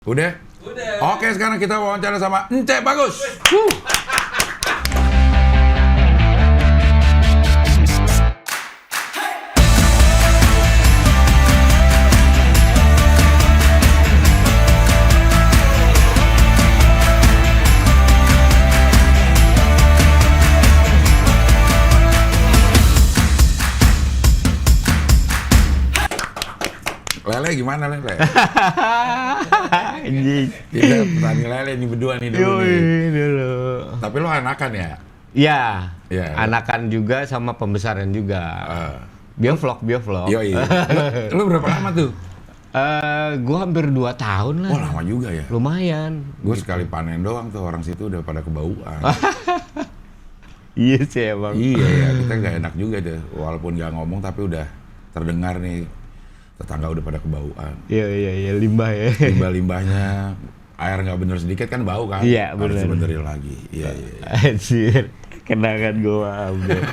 Udah? Udah. Oke, sekarang kita wawancara sama Ence Bagus. Lele gimana Lele? Anjing. Kita petani lele nih berdua nih dulu nih. Dulu. Tapi lo anakan ya? Ya, Iya. anakan juga sama pembesaran juga. Biovlog. Yoi. Lo berapa lama tuh? Gua hampir 2 tahun lah. Oh lama juga ya? Lumayan. Gue sekali panen doang tuh orang situ udah pada kebauan. Iya sih emang. Iya ya, kita nggak enak juga deh. Walaupun nggak ngomong tapi udah terdengar nih tetangga udah pada kebauan. Iya, limbah ya. Limbah-limbahnya air nggak bener sedikit kan bau kan? Iya, harus bener. dibenerin lagi. Iya. Anjir. Kenangan gua ambil.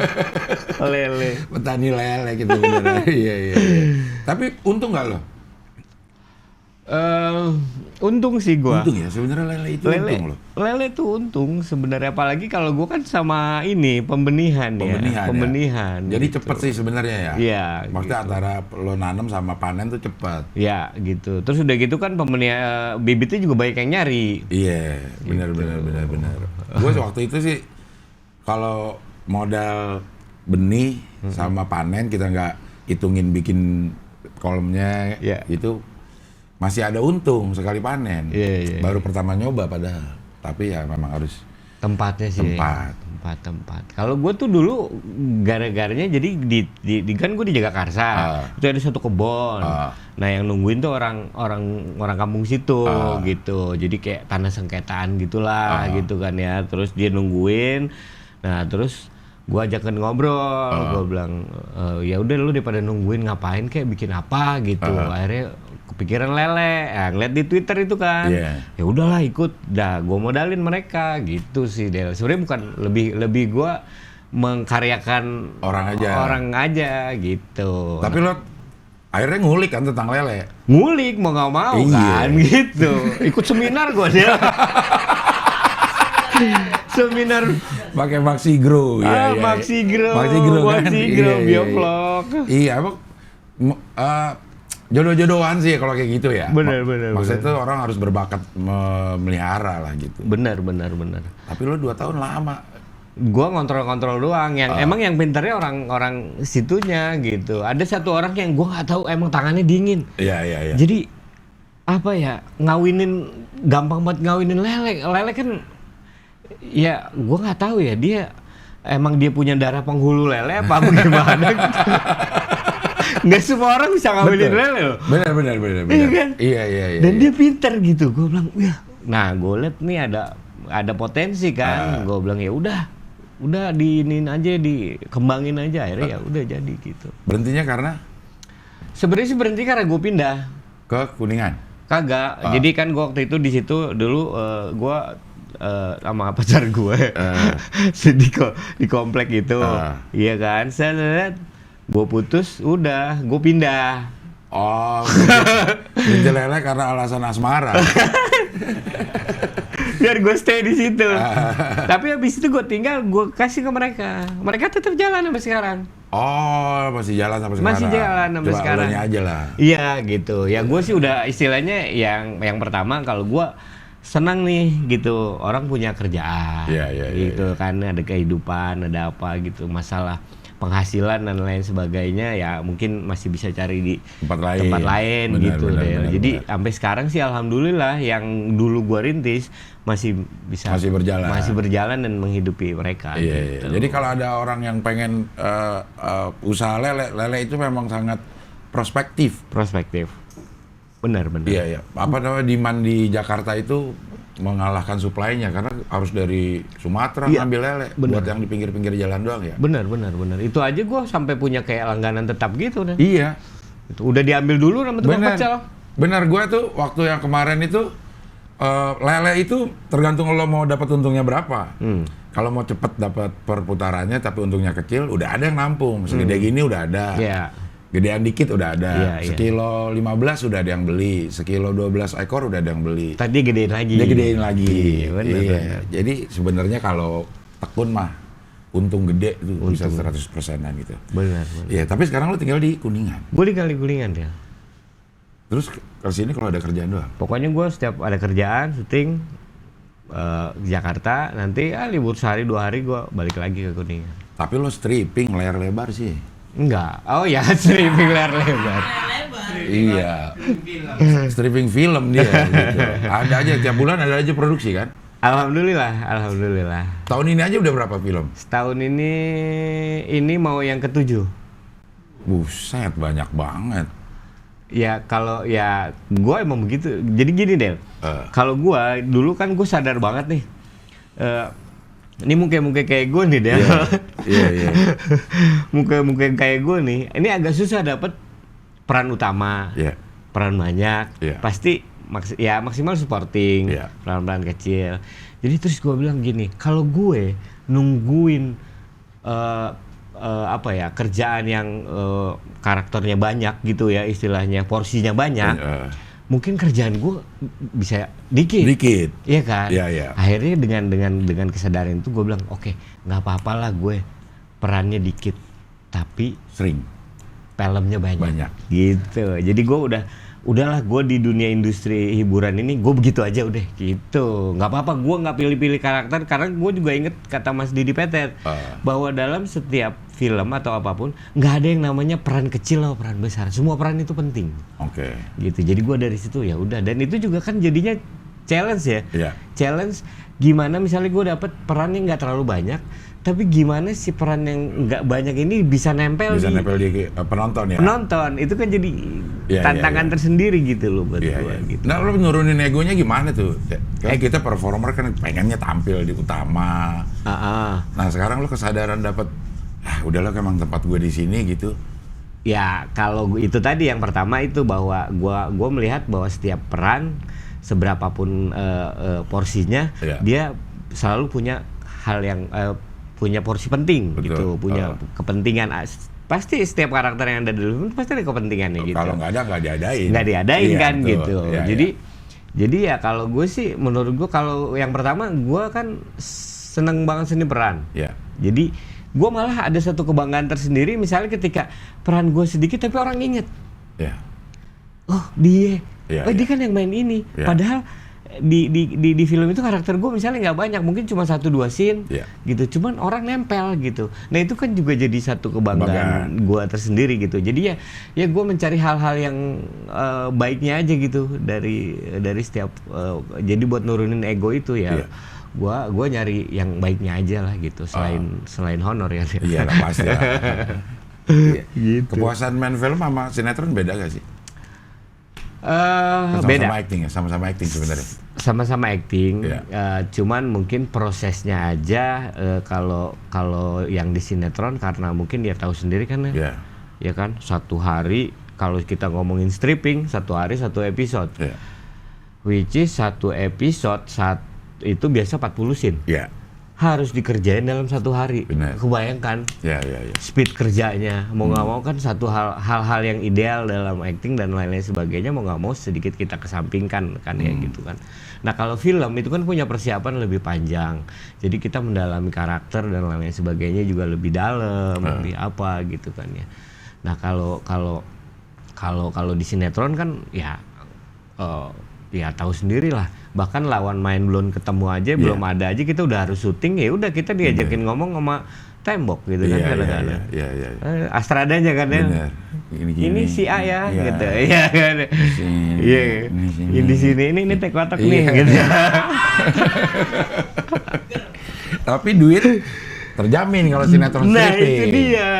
Lele. Petani lele gitu beneran. Iya. Tapi untung nggak lo? Untung sih gua. Untung ya, sebenarnya lele itu untung loh. Lele tuh untung sebenarnya, apalagi kalau gua kan sama ini pembenihan. Pembenihan. Jadi gitu. cepet sih sebenarnya ya. Iya. Maksudnya gitu. antara lo nanam sama panen tuh cepet. Ya gitu. Terus udah gitu kan pembenihan bibitnya juga banyak yang nyari. Iya, benar. Gue waktu itu sih kalau modal benih sama panen kita nggak hitungin bikin kolomnya itu masih ada untung sekali panen. Iya. Baru pertama nyoba padahal. Tapi ya memang harus Tempatnya sih. Tempat. Kalau gue tuh dulu gara-garanya jadi di kan gue di Jagakarsa. Itu ada satu kebon. Nah yang nungguin tuh orang kampung situ gitu. Jadi kayak tanah sengketaan gitulah gitu kan ya. Terus dia nungguin. Nah terus gue ajakin ngobrol. Gue bilang ya udah lu daripada nungguin ngapain kayak bikin apa gitu. Akhirnya kepikiran lele, ya, ngeliat di Twitter itu kan, ya udahlah ikut, dah gue modalin mereka gitu sih Del. Sebenarnya bukan lebih gue mengkaryakan orang aja gitu. Tapi lo akhirnya ngulik kan tentang lele. Ngulik mau nggak mau kan gitu. Ikut seminar gue Del. Seminar pakai Maxi Grow ya. Maxi Grow kan? Biovlog. Iya, jodoh-jodohan sih kalau kayak gitu ya. Bener. Maksudnya tuh orang harus berbakat memelihara lah gitu. Bener. Tapi lo 2 tahun lama. Gua ngontrol doang. Yang emang yang pintarnya orang situnya gitu. Ada satu orang yang gua nggak tahu emang tangannya dingin. Iya. Jadi apa ya, gampang banget ngawinin lele. Lele kan ya gua nggak tahu ya, dia emang dia punya darah penghulu lele apa bagaimana gitu. Nggak semua orang bisa ngawinin lele loh. Benar. Iya kan? Iya. Dan dia pintar gitu. Gue bilang, wah. Nah, gue liat nih ada potensi kan. Gue bilang ya udah diinin aja, dikembangin aja. Akhirnya ya udah jadi gitu. Berhentinya karena? Sebenarnya sih berhenti karena gue pindah ke Kuningan. Kagak. Jadi kan gue waktu itu di situ dulu gue sama pacar gue di komplek itu. Iya kan. Gue putus, udah, gue pindah. Oh, pindah lele karena alasan asmara. Biar gue stay di situ. Tapi habis itu gue tinggal, gue kasih ke mereka. Mereka tetap jalan sampai sekarang. Oh, masih jalan sampai sekarang. Masih jalan sampai sekarang. Coba aja lah. Iya gitu. Ya gue sih udah istilahnya yang pertama kalau gue senang nih gitu, orang punya kerjaan. Iya. Gitu kan, ada kehidupan, ada apa gitu, masalah penghasilan dan lain sebagainya ya mungkin masih bisa cari di tempat lain gitu deh. Jadi sampai sekarang sih alhamdulillah yang dulu gua rintis masih berjalan dan menghidupi mereka. Iya. Jadi kalau ada orang yang pengen usaha lele itu memang sangat prospektif. Benar. Iya. Apa namanya, demand di Jakarta itu mengalahkan supply-nya karena harus dari Sumatera ngambil lele buat yang di pinggir-pinggir jalan doang ya. Benar. Itu aja gue sampai punya kayak langganan tetap gitu deh. Iya. Itu udah diambil dulu sama tukang pecel. Benar, gue tuh waktu yang kemarin itu lele itu tergantung lo mau dapat untungnya berapa. Kalau mau cepet dapat perputarannya tapi untungnya kecil, udah ada yang nampung. Segede gini udah ada. Iya. Gedean dikit udah ada. Iya. Sekilo 15 udah ada yang beli. Sekilo 12 ekor udah ada yang beli. Tadi gedein lagi. Dia gedein lagi. Bener. Jadi sebenarnya kalau tekun mah untung gede tuh bisa 100%-an gitu. Benar. Iya, tapi sekarang lu tinggal di Kuningan. Gue tinggal di Kuningan ya. Terus ke sini kalau ada kerjaan doang? Pokoknya gue setiap ada kerjaan, syuting Jakarta, nanti libur sehari 2 hari gue balik lagi ke Kuningan. Tapi lo stripping layar lebar sih. Enggak. Oh ya, stripping layar lebar. Iya. Stripping film dia gitu. Ada aja tiap bulan ada aja produksi kan? Alhamdulillah. Tahun ini aja udah berapa film? Setahun ini mau yang ke-7. Buset, banyak banget. Ya kalau ya gue emang begitu. Jadi gini Del, kalau gue dulu kan gue sadar banget nih. Ini muka-muka kayak gue nih Del. Iya. Muka-muka kayak gue nih, ini agak susah dapet peran utama, peran banyak. Pasti maksimal supporting, peran-peran kecil. Jadi terus gue bilang gini, kalau gue nungguin kerjaan yang karakternya banyak gitu ya, istilahnya porsinya banyak, mungkin kerjaan gue bisa dikit, iya kan? Iya. Akhirnya dengan kesadaran itu gue bilang, oke, nggak apa-apalah gue perannya dikit, tapi sering filmnya banyak. Gitu. Jadi gue udahlah gue di dunia industri hiburan ini gue begitu aja udah gitu, nggak apa-apa gue nggak pilih-pilih karakter, karena gue juga inget kata Mas Didi Petet bahwa dalam setiap film atau apapun nggak ada yang namanya peran kecil atau peran besar, semua peran itu penting. Gitu. Jadi gue dari situ ya udah, dan itu juga kan jadinya challenge ya. Challenge gimana misalnya gue dapet peran yang nggak terlalu banyak, tapi gimana si peran yang nggak banyak ini bisa nempel di penonton ya. Penonton itu kan jadi tantangan tersendiri gitu loh buat gue. Gitu. Nah, lo nurunin egonya gimana tuh? Kayak kita performer kan pengennya tampil di utama. Nah, sekarang lo kesadaran dapat, udahlah emang tempat gue di sini gitu. Ya kalau itu tadi yang pertama itu bahwa gue melihat bahwa setiap peran seberapapun porsinya, dia selalu punya hal yang punya porsi penting. Betul. Gitu, punya kepentingan. Pasti setiap karakter yang ada di film pasti ada kepentingannya gitu. Kalau nggak ada nggak diadain. Nggak diadain kan betul. Gitu. Jadi ya kalau gue sih, menurut gue kalau yang pertama gue kan seneng banget seni peran. Jadi gue malah ada satu kebanggaan tersendiri misalnya ketika peran gue sedikit tapi orang inget. Oh dia, dia kan yang main ini. Padahal di film itu karakter gue misalnya nggak banyak, mungkin cuma 1-2 scene gitu, cuman orang nempel gitu. Nah itu kan juga jadi satu kebanggaan gue tersendiri gitu. Jadi ya gue mencari hal-hal yang baiknya aja gitu dari setiap jadi buat nurunin ego itu ya. Gue nyari yang baiknya aja lah gitu, selain honor ya. Iya lah pasti lah. Gitu. Kepuasan main film sama sinetron beda gak sih? Beda. Sama-sama acting sebenarnya. Sama-sama acting, cuman mungkin prosesnya aja kalau yang di sinetron karena mungkin dia tahu sendiri kan ya kan, satu hari kalau kita ngomongin stripping 1 hari 1 episode, which is 1 episode itu biasa 40 scene. Harus dikerjain dalam 1 hari. Bener. Kebayangkan speed kerjanya, mau nggak mau kan satu hal-hal yang ideal dalam acting dan lain-lain sebagainya mau nggak mau sedikit kita kesampingkan kan ya gitu kan. Nah kalau film itu kan punya persiapan lebih panjang, jadi kita mendalami karakter dan lain-lain sebagainya juga lebih dalam, lebih apa gitu kan ya. Nah kalau di sinetron kan ya tahu sendiri lah, bahkan lawan main belum ketemu aja, belum ada aja kita udah harus syuting, ya udah kita diajakin ngomong sama tembok gitu kan kadang-kadang. Astradanya kan ya. Ini si A ya gitu. Iya kan. Ini sini ini tek kotak nih gitu. Tapi duit terjamin kalau sinetron stripping. Nah itu dia.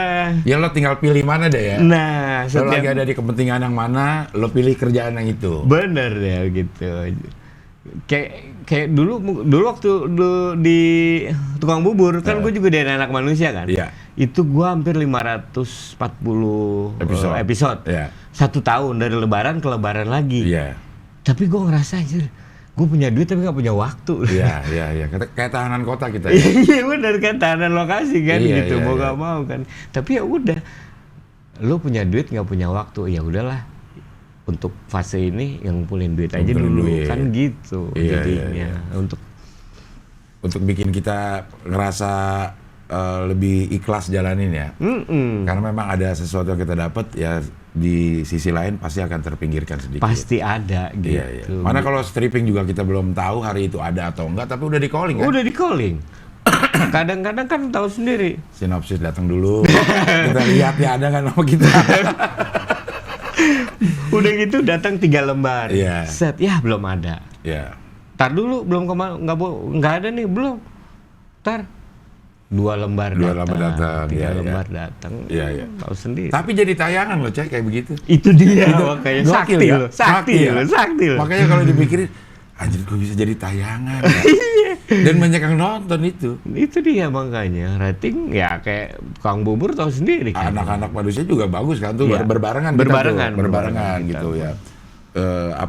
Ya lo tinggal pilih mana deh ya. Nah lo lagi ada di kepentingan yang mana, lo pilih kerjaan yang itu. Bener ya gitu. Kayak dulu waktu di tukang bubur kan gue juga dari anak manusia kan. Itu gue hampir 540 episode. 1 tahun dari lebaran ke lebaran lagi. Tapi gue ngerasa aja gue punya duit tapi gak punya waktu. Iya. Kayak tahanan kota kita. Iya benar kan, tahanan lokasi kan gitu. Mau gak mau kan. Tapi ya udah. lu punya duit nggak punya waktu, ya udahlah. Untuk fase ini yang ngumpulin duit aja dulu, kan gitu jadinya. Untuk bikin kita ngerasa lebih ikhlas jalanin ya. Karena memang ada sesuatu yang kita dapat ya, di sisi lain pasti akan terpinggirkan sedikit. Pasti ada gitu. Iya. Mana kalau stripping juga kita belum tahu hari itu ada atau enggak, tapi udah di calling kan? Udah di calling. Kadang-kadang kan tahu sendiri. Sinopsis datang dulu. Kita lihat ya ada nggak nama kita. Udah gitu datang 3 lembar. Set, ya belum ada. Tar dulu belum nggak ada nih, belum. Tar 2 lembar datang. 3 lembar datang. Tahu sendiri. Tapi jadi tayangan loh, kayak begitu. Itu dia makanya sakti loh. Makanya kalau dipikirin, anjir gue bisa jadi tayangan ya. Dan banyak yang nonton itu. Itu dia makanya rating ya kayak Kang Bubur tahu sendiri kan. Anak-anak manusia juga bagus kan tuh, berbarengan gitu ya.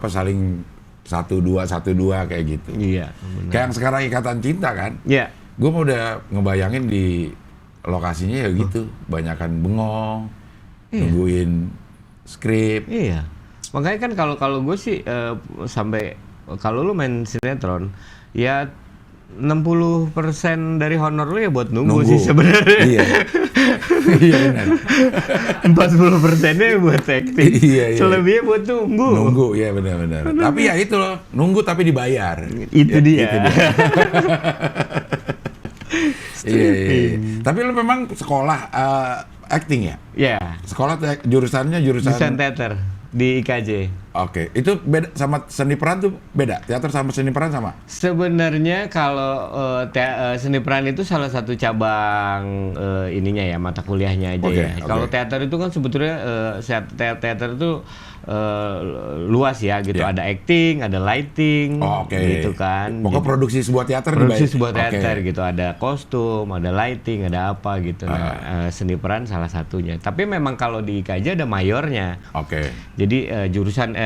Saling 1-2 kayak gitu. Iya. Kayak yang sekarang Ikatan Cinta kan. Iya. Gue mau udah ngebayangin di lokasinya ya gitu, banyakan bengong, nungguin skrip. Iya. Makanya kan kalau gue sih sampai kalau lu main sinetron ya 60% dari honor lu ya buat nunggu sih sebenarnya. Iya. Iya benar. 40%-nya buat acting. Selebihnya buat nunggu. Nunggu, ya benar. Tapi ya itu loh, nunggu tapi dibayar. Itu dia. Iya. Tapi lu memang sekolah acting ya? Iya. Sekolah jurusan teater di IKJ. Oke, itu beda sama seni peran tuh beda? Teater sama seni peran sama? Sebenarnya kalau seni peran itu salah satu cabang ininya ya, mata kuliahnya aja ya. Kalau teater itu kan sebetulnya teater itu luas ya gitu. Ada acting, ada lighting, gitu kan. Pokoknya produksi sebuah teater. Gitu. Ada kostum, ada lighting, ada apa gitu. Nah, seni peran salah satunya. Tapi memang kalau di IKJ ada mayornya. Jadi jurusannya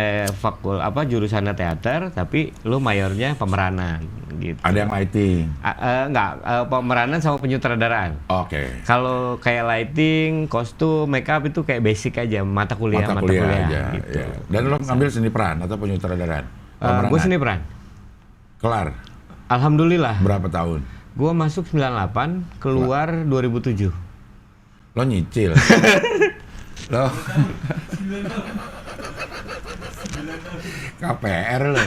teater, tapi lu mayornya pemeranan gitu. Ada yang lighting? Pemeranan sama penyutradaraan. Kalau kayak lighting, kostum, makeup itu kayak basic aja, mata kuliah aja. Gitu. Dan lo ngambil seni peran atau penyutradaraan? Gue seni peran. Kelar? Alhamdulillah. Berapa tahun? Gue masuk 98, keluar 2007. Lo nyicil? Lo? KPR lo?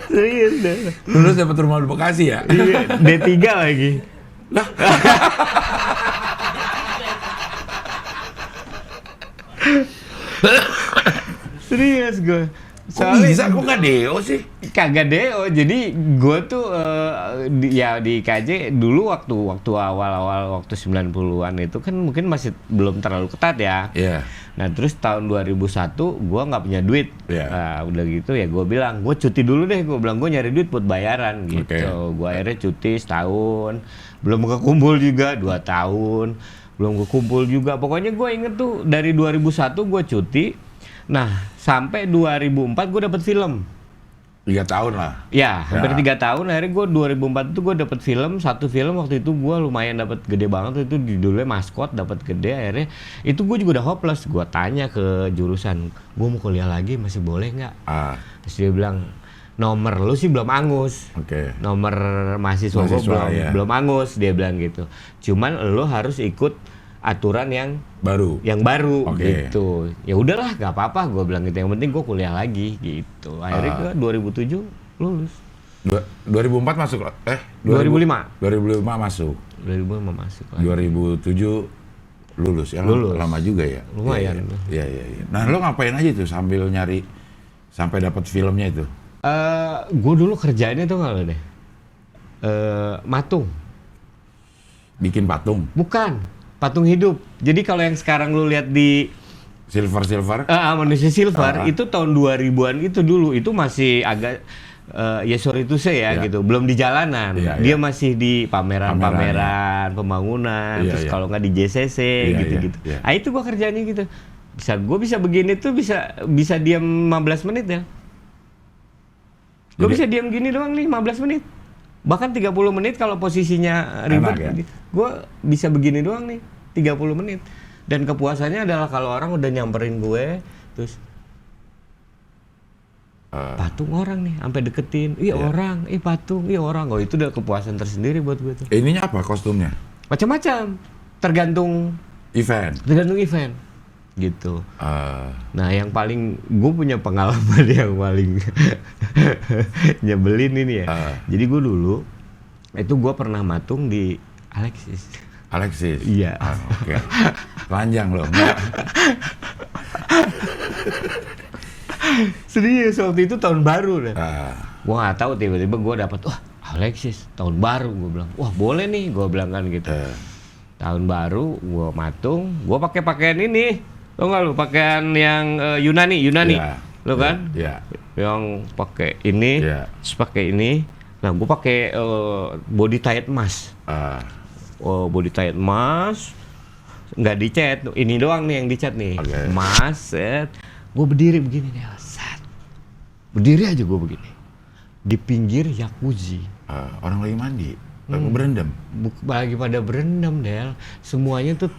Serius dah. Lulus dapat rumah di Bekasi ya? Iya, D3 lagi. Lah? Serius gue. Kok bisa? Kok nggak DO sih? Kagak DO. Jadi gue tuh di KJ dulu waktu awal-awal waktu 90-an itu kan mungkin masih belum terlalu ketat ya. Nah terus tahun 2001 gue nggak punya duit. Nah, udah gitu ya gue bilang gue cuti dulu deh. Gue bilang gue nyari duit buat bayaran gitu. Gue akhirnya cuti setahun. Belum kekumpul juga 2 tahun. Belum kekumpul juga. Pokoknya gue inget tuh dari 2001 gue cuti. Nah, sampai 2004 gue dapet film. 3 tahun lah. Ya, hampir 3 tahun. Akhirnya gue 2004 itu gue dapet film. Satu film waktu itu gue lumayan dapet gede banget. Itu judulnya Maskot, dapet gede. Akhirnya itu gue juga udah hopeless. Gue tanya ke jurusan, gue mau kuliah lagi masih boleh nggak? Terus dia bilang, nomor lu sih belum angus. Nomor mahasiswa gue belum angus. Dia bilang gitu. Cuman lu harus ikut aturan yang baru gitu. Ya udahlah, nggak apa-apa, gue bilang gitu. Yang penting gue kuliah lagi gitu. Akhirnya gue 2007 lulus. 2004 masuk 2005 masuk. 2005 masuk. 2007 lulus ya. Lulus. Lama juga ya. Lumayan. Iya. Nah, lo ngapain aja tuh sambil nyari sampai dapat filmnya itu? Gue dulu kerjaannya tuh nggak lo deh. Matung. Bikin patung? Bukan. Patung hidup. Jadi kalau yang sekarang lu lihat di Silver? Manusia Silver itu tahun 2000-an itu dulu. Itu masih agak sorry to say ya gitu. Belum di jalanan. Dia masih di pameran-pameran, pembangunan. Terus kalau nggak di JCC gitu-gitu. Ah itu gua kerjanya gitu. Gue bisa begini tuh bisa diam 15 menit ya. Gue bisa diam gini doang nih 15 menit. Bahkan 30 menit kalau posisinya ribet. Gue bisa begini doang nih. 30 menit. Dan kepuasannya adalah kalau orang udah nyamperin gue, terus patung orang nih, sampai deketin, orang, patung, orang. Oh itu udah kepuasan tersendiri buat gue tuh. Ininya apa kostumnya? Macam-macam, tergantung event. Gitu. Nah yang paling gue punya pengalaman yang paling nyebelin ini ya. Jadi gue dulu itu gue pernah matung di Alexis. Iya. Oke. Panjang loh. Serius waktu itu tahun baru deh. Gue nggak tahu tiba-tiba gue dapat Alexis tahun baru, gue bilang wah boleh nih, gue bilang kan gitu. Tahun baru gue matung, gue pakai pakaian ini. Lo nggak lu pakaian yang Yunani, lo kan? Iya. Yang pakai ini, terus pakai ini. Nah, gue pakai body tight mask. Body tight mask, nggak dicat. Ini doang nih yang dicat nih. Mask, set. Gue berdiri begini nih, set. Berdiri aja gue begini. Di pinggir jacuzzi. Orang lagi mandi, lagi berendam. Lagi pada berendam, Del. Semuanya tuh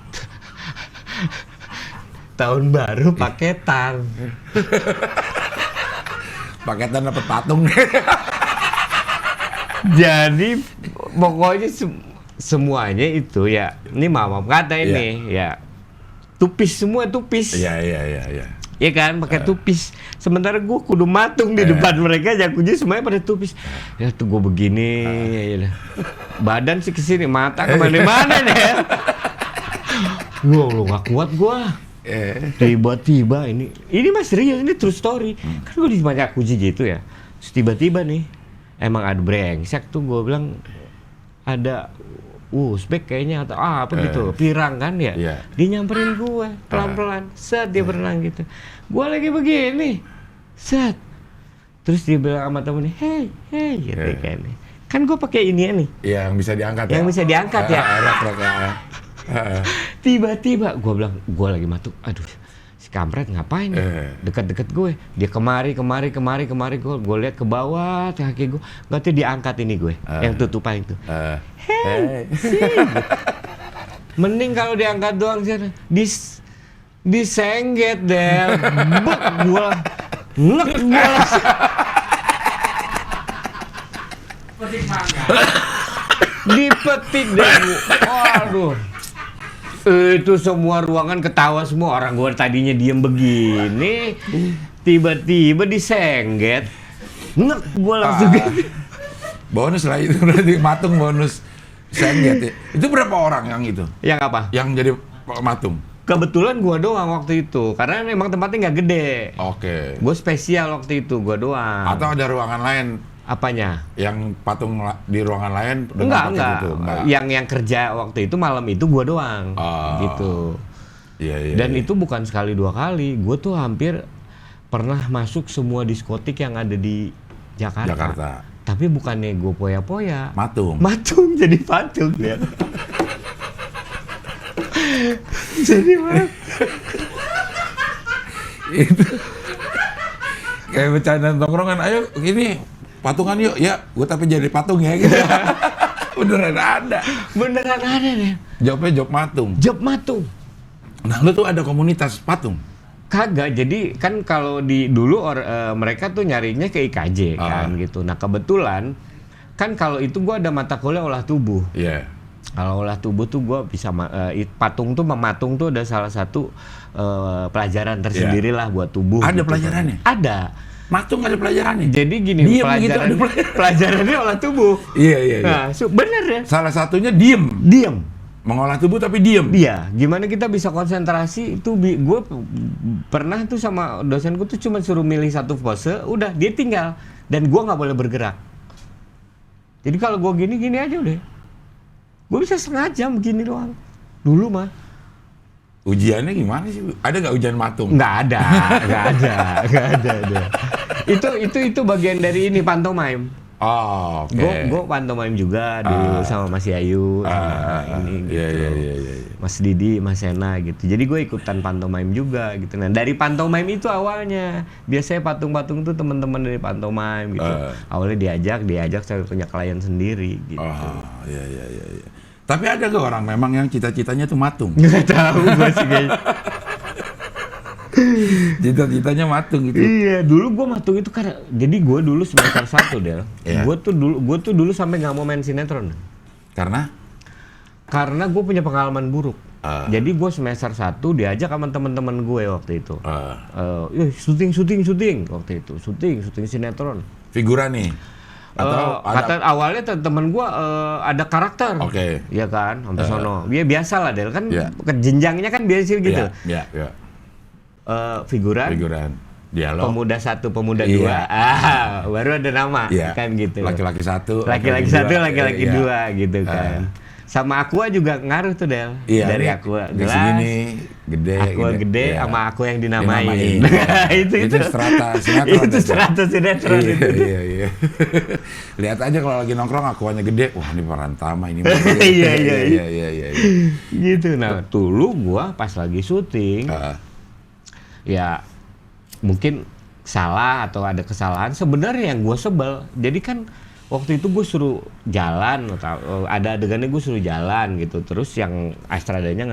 tahun baru paketan. Paketan dapat patung. Jadi pokoknya semuanya itu ya, ini maaf kata ini ya. Tupis semua tupis. Iya. Iya kan, pakai tupis. Sementara gue kudu matung di depan mereka, jacuzzi semuanya pada tupis. Ya tuh gue begini, ya. Badan sih kesini, mata kemana-mana deh. Wah, lo gak kuat gue. Tiba-tiba ini mas serius, ini true story. Kan gue di jacuzzi gitu ya. Terus tiba-tiba nih, emang ada brengsek tuh, gue bilang ada Uzbek kayaknya atau apa gitu, pirang kan ya. Dia nyamperin gue pelan-pelan, set dia berenang gitu. Gue lagi begini, set. Terus dia bilang sama temennya, hey gitu kan. Kan gue pakai ini nih. Yang bisa diangkat yang bisa diangkat ya. Tiba-tiba gue bilang, gue lagi matuk, aduh si kampret ngapain ya? Dekat-dekat gue, dia kemari, gue lihat ke bawah, kaki gue, nggak tuh diangkat ini gue, yang tutupan itu. Hey. Mending kalau diangkat doang sih, disengget deh, gue dipetik deh, waduh. Itu semua ruangan ketawa semua, orang gue tadinya diem begini, tiba-tiba disengget, gue langsung bonus lah itu, berarti matung bonus sengget ya. Itu berapa orang yang itu? Yang apa? Yang jadi matung? Kebetulan gue doang waktu itu, karena memang tempatnya nggak gede. Oke. Gue spesial waktu itu, gue doang. Atau ada ruangan lain? Apanya? Yang patung di ruangan lain? Enggak. Yang kerja waktu itu malam itu gue doang, gitu. Iya. Dan itu bukan sekali dua kali, gue tuh hampir pernah masuk semua diskotik yang ada di Jakarta. Tapi bukannya gue poya-poya. Matung jadi patung ya. Jadi mana? Itu kayak bercanda tongkrongan, ayo gini patungan yuk, ya gue tapi jadi patung ya gitu. Beneran ada deh. Jobnya job matung. Nah lu tuh ada komunitas patung? Kagak, jadi kan kalau dulu mereka tuh nyarinya ke IKJ kan gitu. Nah kebetulan kan kalau itu gue ada mata kuliah olah tubuh. Iya. Kalau olah tubuh tuh gue bisa patung tuh mematung tuh ada salah satu pelajaran tersendiri lah buat tubuh. Ada gitu, pelajarannya? Kan. Ada. Matung ada pelajarannya? Jadi gini, pelajarannya olah tubuh. Iya. Nah, bener ya. Salah satunya diem. Mengolah tubuh tapi diem. Iya, gimana kita bisa konsentrasi itu? Gue pernah tuh sama dosenku tuh cuma suruh milih satu pose, udah dia tinggal dan gue nggak boleh bergerak. Jadi kalau gue gini aja udah, gue bisa setengah jam begini doang. Dulu mah. Ujiannya gimana sih? Ada nggak ujian matung? Nggak ada. Itu bagian dari ini pantomime. Oh, oke. Gue pantomime juga dulu sama Mas Yayu, sama ini gitu. Iya. Mas Didi, Mas Sena gitu. Jadi gue ikutan pantomime juga gitu. Nah dari pantomime itu awalnya, biasanya patung-patung tuh teman-teman dari pantomime gitu. Awalnya diajak saya punya klien sendiri gitu. Oh, iya. Tapi ada gak orang memang yang cita-citanya tuh matung? Nggak tahu gue sih kayaknya. Cita-citanya matung gitu. Iya, dulu gue matung itu karena jadi gue dulu semester 1 Del. Iya. Gue tuh dulu sampai nggak mau main sinetron. Karena Gue punya pengalaman buruk. Jadi gue semester 1 diajak sama teman-teman gue waktu itu. Syuting waktu itu. Syuting sinetron. Figuran nih. Atau kata awalnya temen gue ada karakter. Oke. Iya kan, sampai sono. Dia biasa lah Del kan jenjangnya kan biasa gitu. Iya. Figuran. Dialog. Pemuda 1, pemuda 2. Baru ada nama kan gitu. Laki-laki 1, laki-laki 1, laki-laki 2 gitu kan. Sama Aqua juga ngaruh tuh Del. Dari Aqua gelas. Segini, gede. Aqua gede sama aku yang dinamain. Itu strata sinetron. Itu strata sinetron itu. Iya. Lihat aja kalau lagi nongkrong Aquanya gede. Wah, ini peran Tama ini. Iya. Gitu. Nah, dulu gua pas lagi syuting ya mungkin salah atau ada kesalahan sebenarnya yang gua sebel. Jadi kan waktu itu gue suruh jalan, ada adegannya gue suruh jalan gitu. Terus yang Astradanya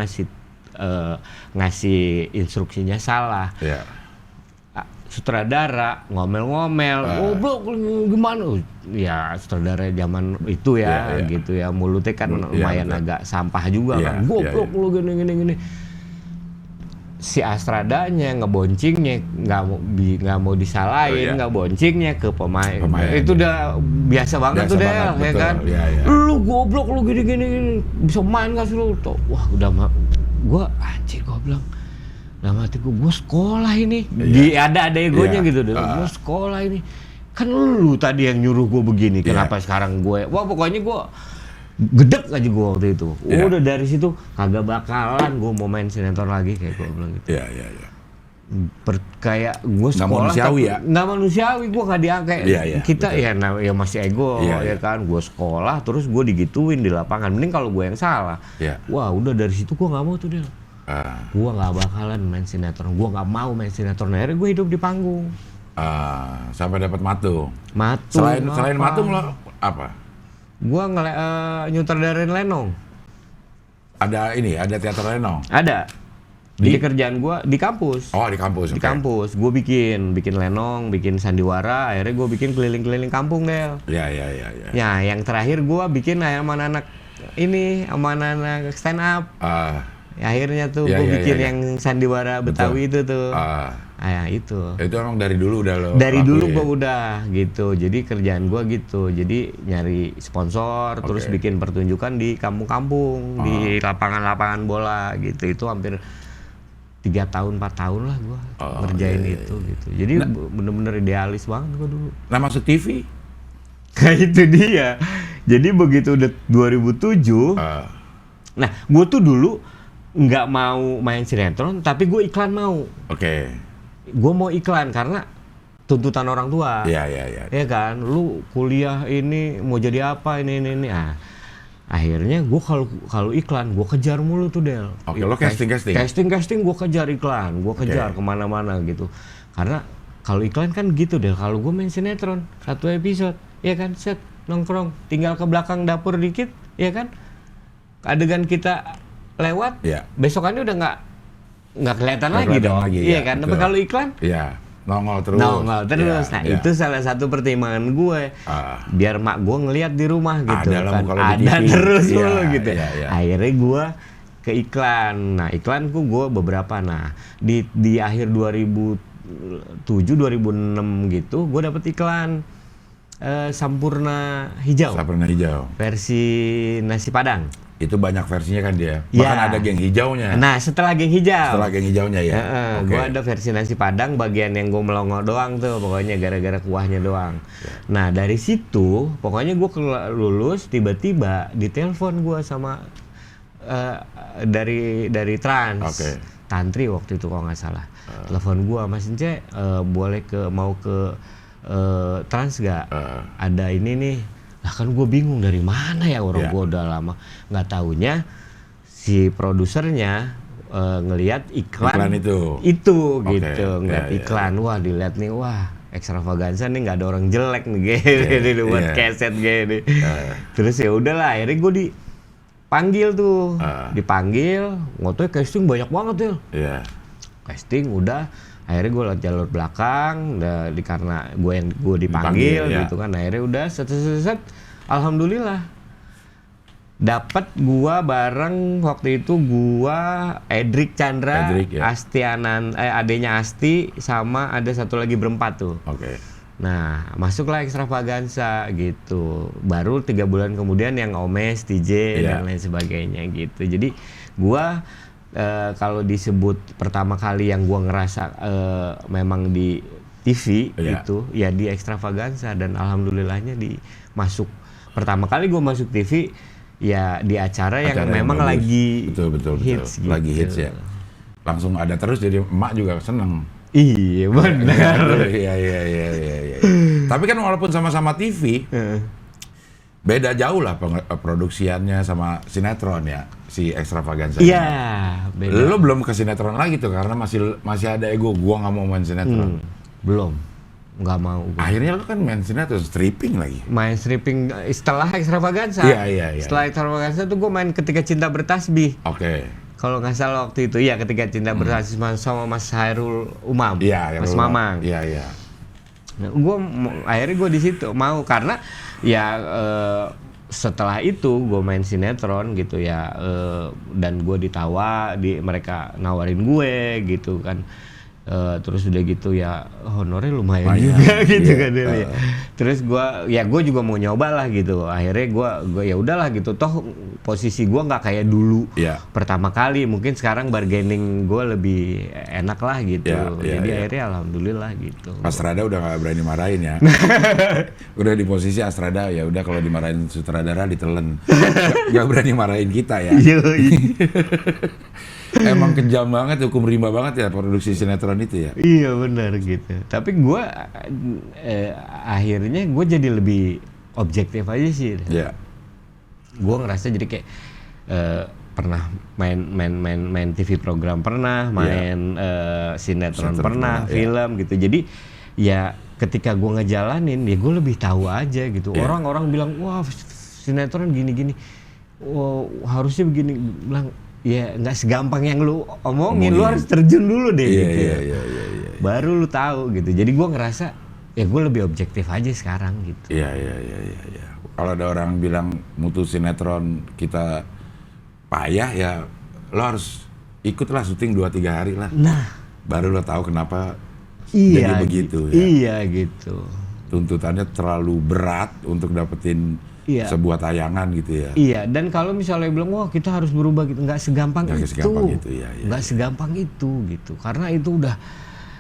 ngasih instruksinya salah. Yeah. Sutradara ngomel-ngomel, goblok gimana? Ya sutradara zaman itu ya, gitu ya. Mulutnya kan lumayan agak sampah juga kan. Goblok lu gini. Si Astradanya ngeboncingnya nggak mau disalahin, nggak boncingnya ke pemain. Itu udah biasa banget tuh Del, ya kan. Lu goblok lu gini bisa main nggak sih lu? Wah udah gue anjir gue bilang. Nah mati gue sekolah ini. Ada egonya gitu deh. Gue sekolah ini. Kan lu tadi yang nyuruh gue begini. Kenapa sekarang gue? Wah pokoknya gue gedek aja gue waktu itu. Udah dari situ kagak bakalan gue mau main sinetron lagi kayak gue bilang gitu. Iya. Kayak gue sekolah nggak manusiawi gue nggak diangkat. Kita betul. Ya masih ego ya kan. Gue sekolah terus gue digituin di lapangan. Mending kalau gue yang salah. Wah udah dari situ gue nggak mau tuh Del. Gue nggak bakalan main sinetron. Gue nggak mau main sinetron. Akhirnya gue hidup di panggung. Sampai dapat matung. Selain matung lo apa? Gua nyutradarain Lenong. Ada teater Lenong? Ada. Jadi kerjaan gua di kampus. Oh, di kampus. Di kampus. Gua bikin Lenong, bikin sandiwara, akhirnya gua bikin keliling-keliling kampung, Del. Iya. Ya, yang terakhir gua bikin sama anak stand up. Akhirnya tuh gua bikin yang sandiwara Betawi itu tuh. Itu. Itu emang dari dulu udah lo. Dari dulu gua udah gitu. Jadi kerjaan gua gitu. Jadi nyari sponsor, terus bikin pertunjukan di kampung-kampung, di lapangan-lapangan bola gitu. Itu hampir 3 tahun, 4 tahun lah gua ngerjain itu gitu. Jadi bener-bener idealis banget gua dulu. Nah, masuk TV? Itu dia. Jadi begitu udah 2007. Nah, gua tuh dulu nggak mau main sinetron, tapi gue iklan mau. Gue mau iklan karena tuntutan orang tua. Iya. Ya kan, lu kuliah ini mau jadi apa ini. Akhirnya gue kalau iklan gue kejar mulu tuh Del. Lo casting. Casting gue kejar iklan, gue kejar kemana-mana gitu. Karena kalau iklan kan gitu Del. Kalau gue main sinetron 1 episode, ya kan, set nongkrong, tinggal ke belakang dapur dikit, ya kan. Adegan kita lewat, besokannya udah nggak kelihatan lagi dong. Iya kan, tapi kalau iklan, nongol terus. Nah itu salah satu pertimbangan gue, biar mak gue ngelihat di rumah gitu kan, ada terus dulu gitu. Akhirnya gue ke iklan. Nah iklanku gue beberapa. Nah di akhir 2007 2006 gitu, gue dapet iklan Sampurna Hijau. Versi nasi Padang. Itu banyak versinya kan dia. Bahkan ada geng hijaunya. Nah, setelah geng hijaunya ya. Gue ada versi nasi Padang, bagian yang gue melongo doang tuh, pokoknya gara-gara kuahnya doang. Nah, dari situ, pokoknya gue lulus, tiba-tiba ditelepon gue sama dari Trans. Tantri waktu itu kalau nggak salah. Telepon gue, Mas Ince, boleh mau ke Trans nggak? Ada ini nih. Lah kan gue bingung dari mana ya orang gue udah lama nggak taunya si produsernya ngelihat iklan itu gitu, ngeliat iklan, wah dilihat nih, wah ekstravaganza nih, nggak ada orang jelek nih gini buat keset gini. Terus ya udahlah, akhirnya gue panggil tuh, dipanggil, ngotoy casting banyak banget ya. Iya. Casting udah, akhirnya gue lewat jalur belakang, karena gue dipanggil gitu kan, akhirnya udah set, alhamdulillah. Dapat gua bareng waktu itu Edric Chandra, Astianan, adenya Asti, sama ada satu lagi berempat tuh. Oke. Nah, masuklah Extravaganza gitu. Baru 3 bulan kemudian yang Omes, TJ dan lain sebagainya gitu. Jadi gua kalau disebut pertama kali yang gua ngerasa memang di TV gitu, ya di Extravaganza, dan alhamdulillahnya masuk pertama kali gua masuk TV. Ya di acara yang memang lagi hits gitu. Lagi hits ya. Langsung ada terus, jadi emak juga seneng. Iya benar. Iya. Tapi kan walaupun sama-sama TV, beda jauh lah produksiannya sama sinetron ya, si Extravaganza. Iya, beda. Lo belum ke sinetron lagi tuh karena masih ada ego, gua nggak mau main sinetron. Belum. Nggak mau. Akhirnya lo kan main sinetron, stripping lagi. Main stripping setelah Extravaganza. Iya. Setelah Extravaganza tuh gue main Ketika Cinta Bertasbih. Oke. Kalau nggak salah waktu itu ya Ketika Cinta Bertasbih sama Mas Hairul Umam. Iya, Mas Mamang. Iya. Nah, akhirnya gue di situ mau karena ya setelah itu gue main sinetron gitu ya, dan gue mereka nawarin gue gitu kan. Terus udah gitu ya honornya lumayan juga gitu kan ya. Terus gue juga mau nyoba lah gitu. Akhirnya gue ya udahlah gitu. Toh posisi gue nggak kayak dulu pertama kali. Mungkin sekarang bargaining gue lebih enak lah gitu. Jadi akhirnya alhamdulillah gitu. Astrada udah nggak berani marahin ya. Udah di posisi Astrada, ya udah kalau dimarahin sutradara ditelen. Nggak berani marahin kita ya. Emang kejam banget, hukum rimba banget ya produksi sinetron itu ya. Iya benar gitu. Tapi gue akhirnya gue jadi lebih objektif aja sih. Iya. Gue ngerasa jadi kayak pernah main TV program, pernah main sinetron pernah, film gitu. Jadi ya ketika gue ngejalanin ya gue lebih tahu aja gitu. Orang-orang bilang wah sinetron gini-gini, harusnya begini, bilang ya nggak segampang yang lu omongin, lu harus terjun dulu deh gitu. Iya. Baru lu tahu gitu. Jadi gue ngerasa ya gue lebih objektif aja sekarang gitu. Iya. Kalau ada orang bilang mutu sinetron kita payah, ya lo harus ikutlah syuting 2-3 hari lah. Nah, baru lo tahu kenapa jadi begitu ya. Iya gitu. Tuntutannya terlalu berat untuk dapetin sebuah tayangan gitu ya. Iya, dan kalau misalnya bilang wah kita harus berubah gitu, nggak segampang itu. Nggak segampang itu gitu. Karena itu udah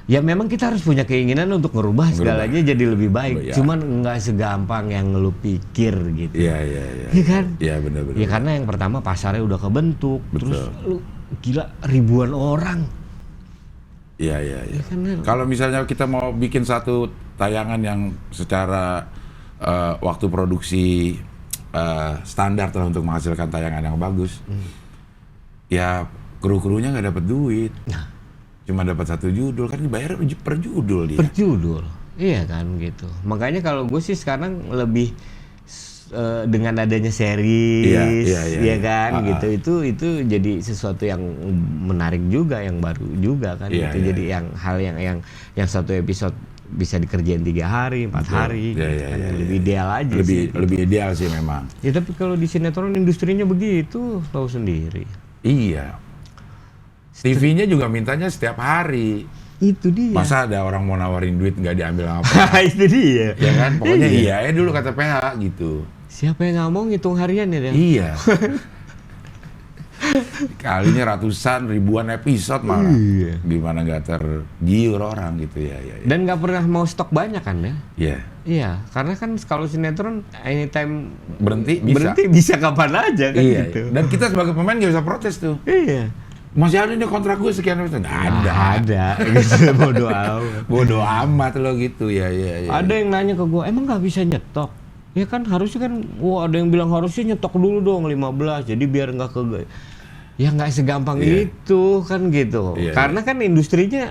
ya memang kita harus punya keinginan untuk ngerubah segalanya jadi lebih baik. Cuman nggak segampang yang lu pikir gitu. Iya. Iya kan? Iya benar. Ya karena yang pertama pasarnya udah kebentuk. Betul. Terus lu gila ribuan orang. Iya. Kalau misalnya kita mau bikin satu tayangan yang secara waktu produksi standar lah untuk menghasilkan tayangan yang bagus, ya kru-krunya nggak dapat duit, cuma dapat 1 judul, kan dibayar per judul dia. Per judul, iya kan gitu. Makanya kalau gue sih sekarang lebih dengan adanya series, ya kan gitu, itu jadi sesuatu yang menarik juga, yang baru juga kan. Jadi yang hal yang satu episode bisa dikerjain 3 hari, 4 hari, lebih ideal aja sih. Lebih ideal sih memang. Ya tapi kalau di sinetron industrinya begitu, tahu sendiri. Iya. TV-nya juga mintanya setiap hari. Itu dia. Masa ada orang mau nawarin duit nggak diambil apa? Itu dia. Ya kan, pokoknya iya ya dulu kata PH gitu. Siapa yang nggak mau ngitung harian ya? Iya. Kalinya ratusan, ribuan episode malah. Gimana nggak tergiur orang gitu ya. Dan nggak pernah mau stok banyak kan ya? Iya. Iya, karena kan kalau sinetron anytime berhenti bisa kapan aja kan gitu. Dan kita sebagai pemain nggak bisa protes tuh. Iya. Masih ada nih kontrak gue sekian episode. Nggak ada. Gitu, bodoh amat lo gitu ya. Ada yang nanya ke gue, emang nggak bisa nyetok? Ya kan harusnya kan, ada yang bilang harusnya nyetok dulu dong 15, jadi biar nggak ke. Ya nggak segampang itu kan gitu. Karena kan industrinya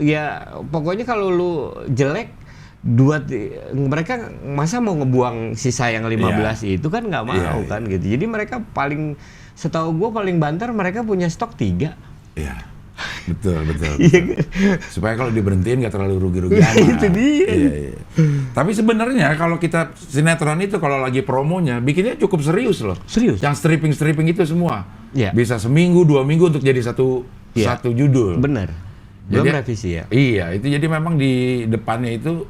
ya pokoknya kalau lu jelek mereka masa mau ngebuang sisa yang 15 itu kan nggak mau kan gitu. Jadi mereka setahu gue paling banter mereka punya stok 3. Iya. Betul. Supaya kalau diberhentiin nggak terlalu rugi-rugi amat. Itu dia. Iya. Tapi sebenarnya kalau kita sinetron itu kalau lagi promonya bikinnya cukup serius loh. Serius. Yang stripping itu semua. Iya. Bisa seminggu, 2 minggu untuk jadi satu judul. Bener. Belum Jadi, revisi ya. Iya, itu jadi memang di depannya itu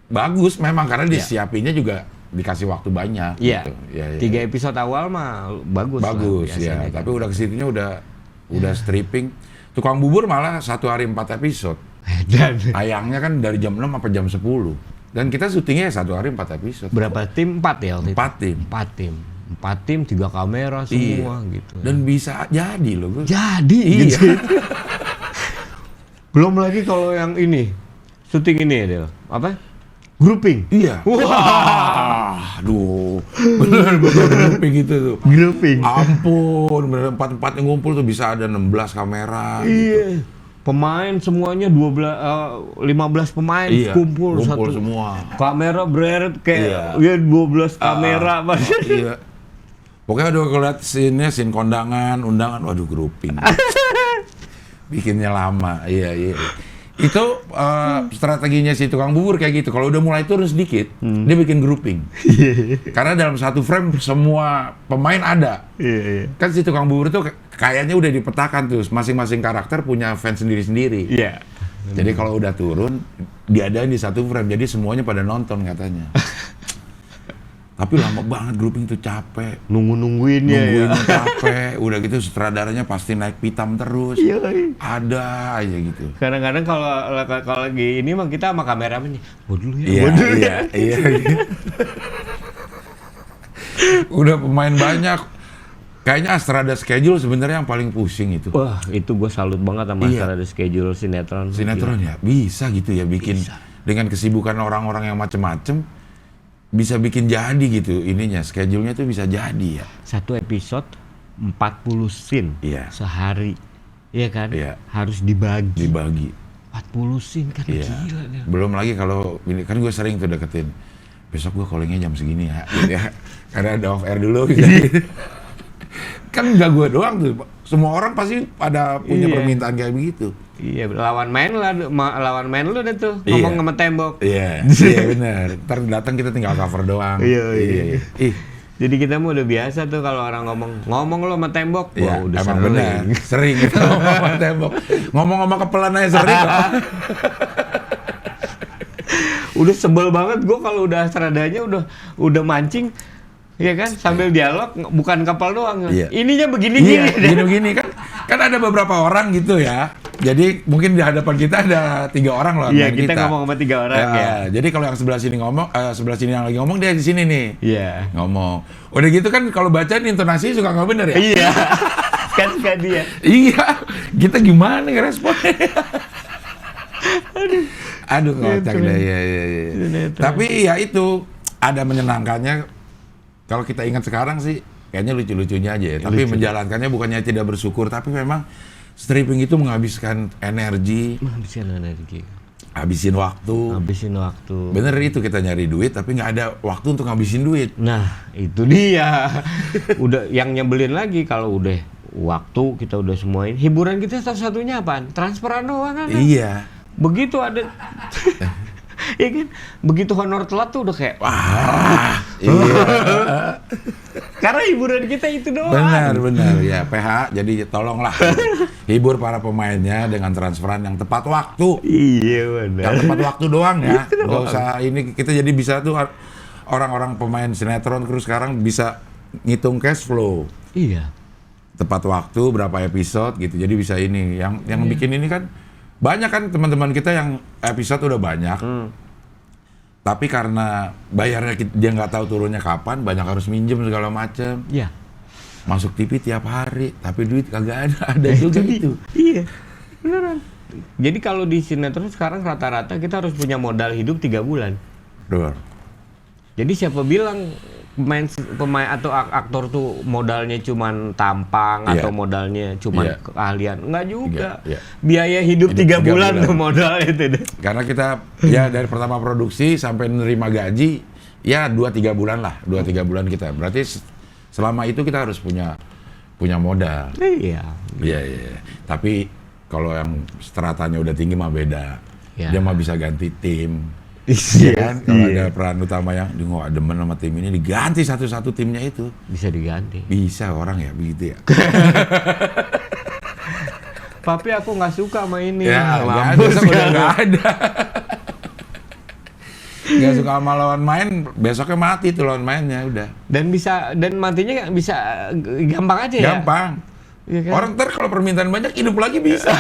bagus memang karena disiapinnya juga dikasih waktu banyak. Iya. Gitu. Ya. 3 episode awal mah bagus Ya. kan. Tapi udah kesitunya udah stripping. Tukang bubur malah 1 hari 4 episode. Dan Tayangnya kan dari jam 6 sampai jam 10. Dan kita syutingnya 1 hari 4 episode. berapa tim? 4 ya waktu itu? 4 tim. 4 tim, 3 kamera semua gitu. Dan bisa jadi loh gue. Jadi Iya. gitu. Belum lagi kalau yang ini syuting ini ya, apa? Grouping. Iya. Wah, aduh, bener-bener grouping gitu tuh. Grouping. Ampun, bener 4 yang ngumpul tuh bisa ada 16 kamera. Iya. Gitu. Pemain semuanya 15 pemain kumpul satu. Semua. Kamera breret kayak 12 kamera. Iya. Pokoknya udah ngeliat scene kondangan, undangan, waduh grouping. Bikinnya lama, iya. Itu strateginya si tukang bubur kayak gitu. Kalau udah mulai turun sedikit, dia bikin grouping. Karena dalam satu frame semua pemain ada. Iya. Kan si tukang bubur itu kayaknya udah dipetakan tuh, masing-masing karakter punya fans sendiri-sendiri. Iya. Jadi kalau udah turun, diadain di satu frame, jadi semuanya pada nonton katanya. Tapi lama banget grouping itu capek. Nungguinnya capek. Udah gitu sutradaranya pasti naik pitam terus. Iya. Ada aja gitu. Kadang-kadang kalau lagi ini mah kita sama kameramen nih. Buat dulu ya. Iya. Udah pemain banyak. Kayaknya Astrada Schedule sebenarnya yang paling pusing itu. Wah, itu gue salut banget sama Astrada Schedule sinetron. Sinetron ya bisa gitu ya bikin dengan kesibukan orang-orang yang macem-macem. Bisa bikin jadi gitu ininya, schedule-nya tuh bisa jadi ya. Satu episode 40 scene sehari. Iya kan? Iya. Harus dibagi. 40 scene kan gila deh. Belum lagi kalau ini kan gue sering tuh deketin. Besok gue callingnya jam segini ya. Gitu ya. Karena ada off air dulu gitu. Kan enggak gue doang tuh. Semua orang pasti ada punya permintaan kayak begitu. Iya, lawan main lu deh tuh, ngomong sama tembok. Iya, benar. Ntar datang kita tinggal cover doang. Iya. Jadi kita mau udah biasa tuh kalau orang ngomong lu sama tembok. Iya, udah emang benar. Sering kita ngomong sama tembok. Ngomong sama kepelan aja sering. Udah sebel banget gue kalau udah Astradanya udah mancing. Iya kan, sambil dialog, bukan kapal doang. Iya. Ininya begini. Begini kan. Kan ada beberapa orang gitu ya. Jadi mungkin di hadapan kita ada 3 orang loh. Iya, kita ngomong sama 3 orang ya. Jadi kalau yang sebelah sini ngomong, sebelah sini yang lagi ngomong, dia di sini nih. Iya. Ngomong. Udah gitu kan kalau bacaan intonasi suka nggak bener ya? Iya. Kan dia. Iya. Kita gimana ngeresponnya? Aduh kocak deh. Iya. Tapi ya itu ada menyenangkannya. Kalau kita ingat sekarang sih, kayaknya lucu-lucunya aja ya. Tapi menjalankannya bukannya tidak bersyukur, tapi memang stripping itu menghabiskan energi. Habisin waktu. Bener itu kita nyari duit, tapi nggak ada waktu untuk ngabisin duit. Nah, itu dia. Udah yang nyebelin lagi kalau udah waktu kita udah semuain. Hiburan kita satu-satunya apaan? Transferan doang kan? Iya. Begitu ada... Iya kan, begitu honor telat tuh udah kayak iya. Karena hiburan kita itu doang. Benar ya, PH jadi tolonglah hibur para pemainnya dengan transferan yang tepat waktu. Iya benar. Yang tepat waktu doang ya. Nggak usah ini kita jadi bisa tuh orang-orang pemain sinetron terus sekarang bisa ngitung cash flow. Iya. Tepat waktu berapa episode gitu. Jadi bisa ini yang bikin ini kan banyak kan teman-teman kita yang episode udah banyak, tapi karena bayarnya dia nggak tahu turunnya kapan, banyak harus minjem segala macem. Iya. Masuk TV tiap hari, tapi duit kagak ada juga itu. Iya, beneran. Jadi kalau di sinetron sekarang rata-rata kita harus punya modal hidup 3 bulan. Betul. Jadi siapa bilang pemain atau aktor tuh modalnya cuman tampang atau modalnya cuman keahlian. Enggak juga. Biaya hidup 3 bulan tuh modal itu deh. Karena kita ya dari pertama produksi sampai nerima gaji ya 2-3 bulan lah. 2-3 bulan kita. Berarti selama itu kita harus punya modal. Iya. Tapi kalau yang stratanya udah tinggi mah beda. Dia mah bisa ganti tim. Iya kan? Kalau ada peran utama yang dia nggak demen sama tim ini, diganti satu-satu timnya itu. Bisa diganti. Bisa orang ya begitu ya. Tapi aku nggak suka sama ini. Ya, mampus udah nggak ada. Nggak suka sama lawan main, besoknya mati tuh lawan mainnya udah. Dan matinya bisa gampang aja ya. Gampang. Ya kan? Orang ntar kalau permintaan banyak hidup lagi bisa.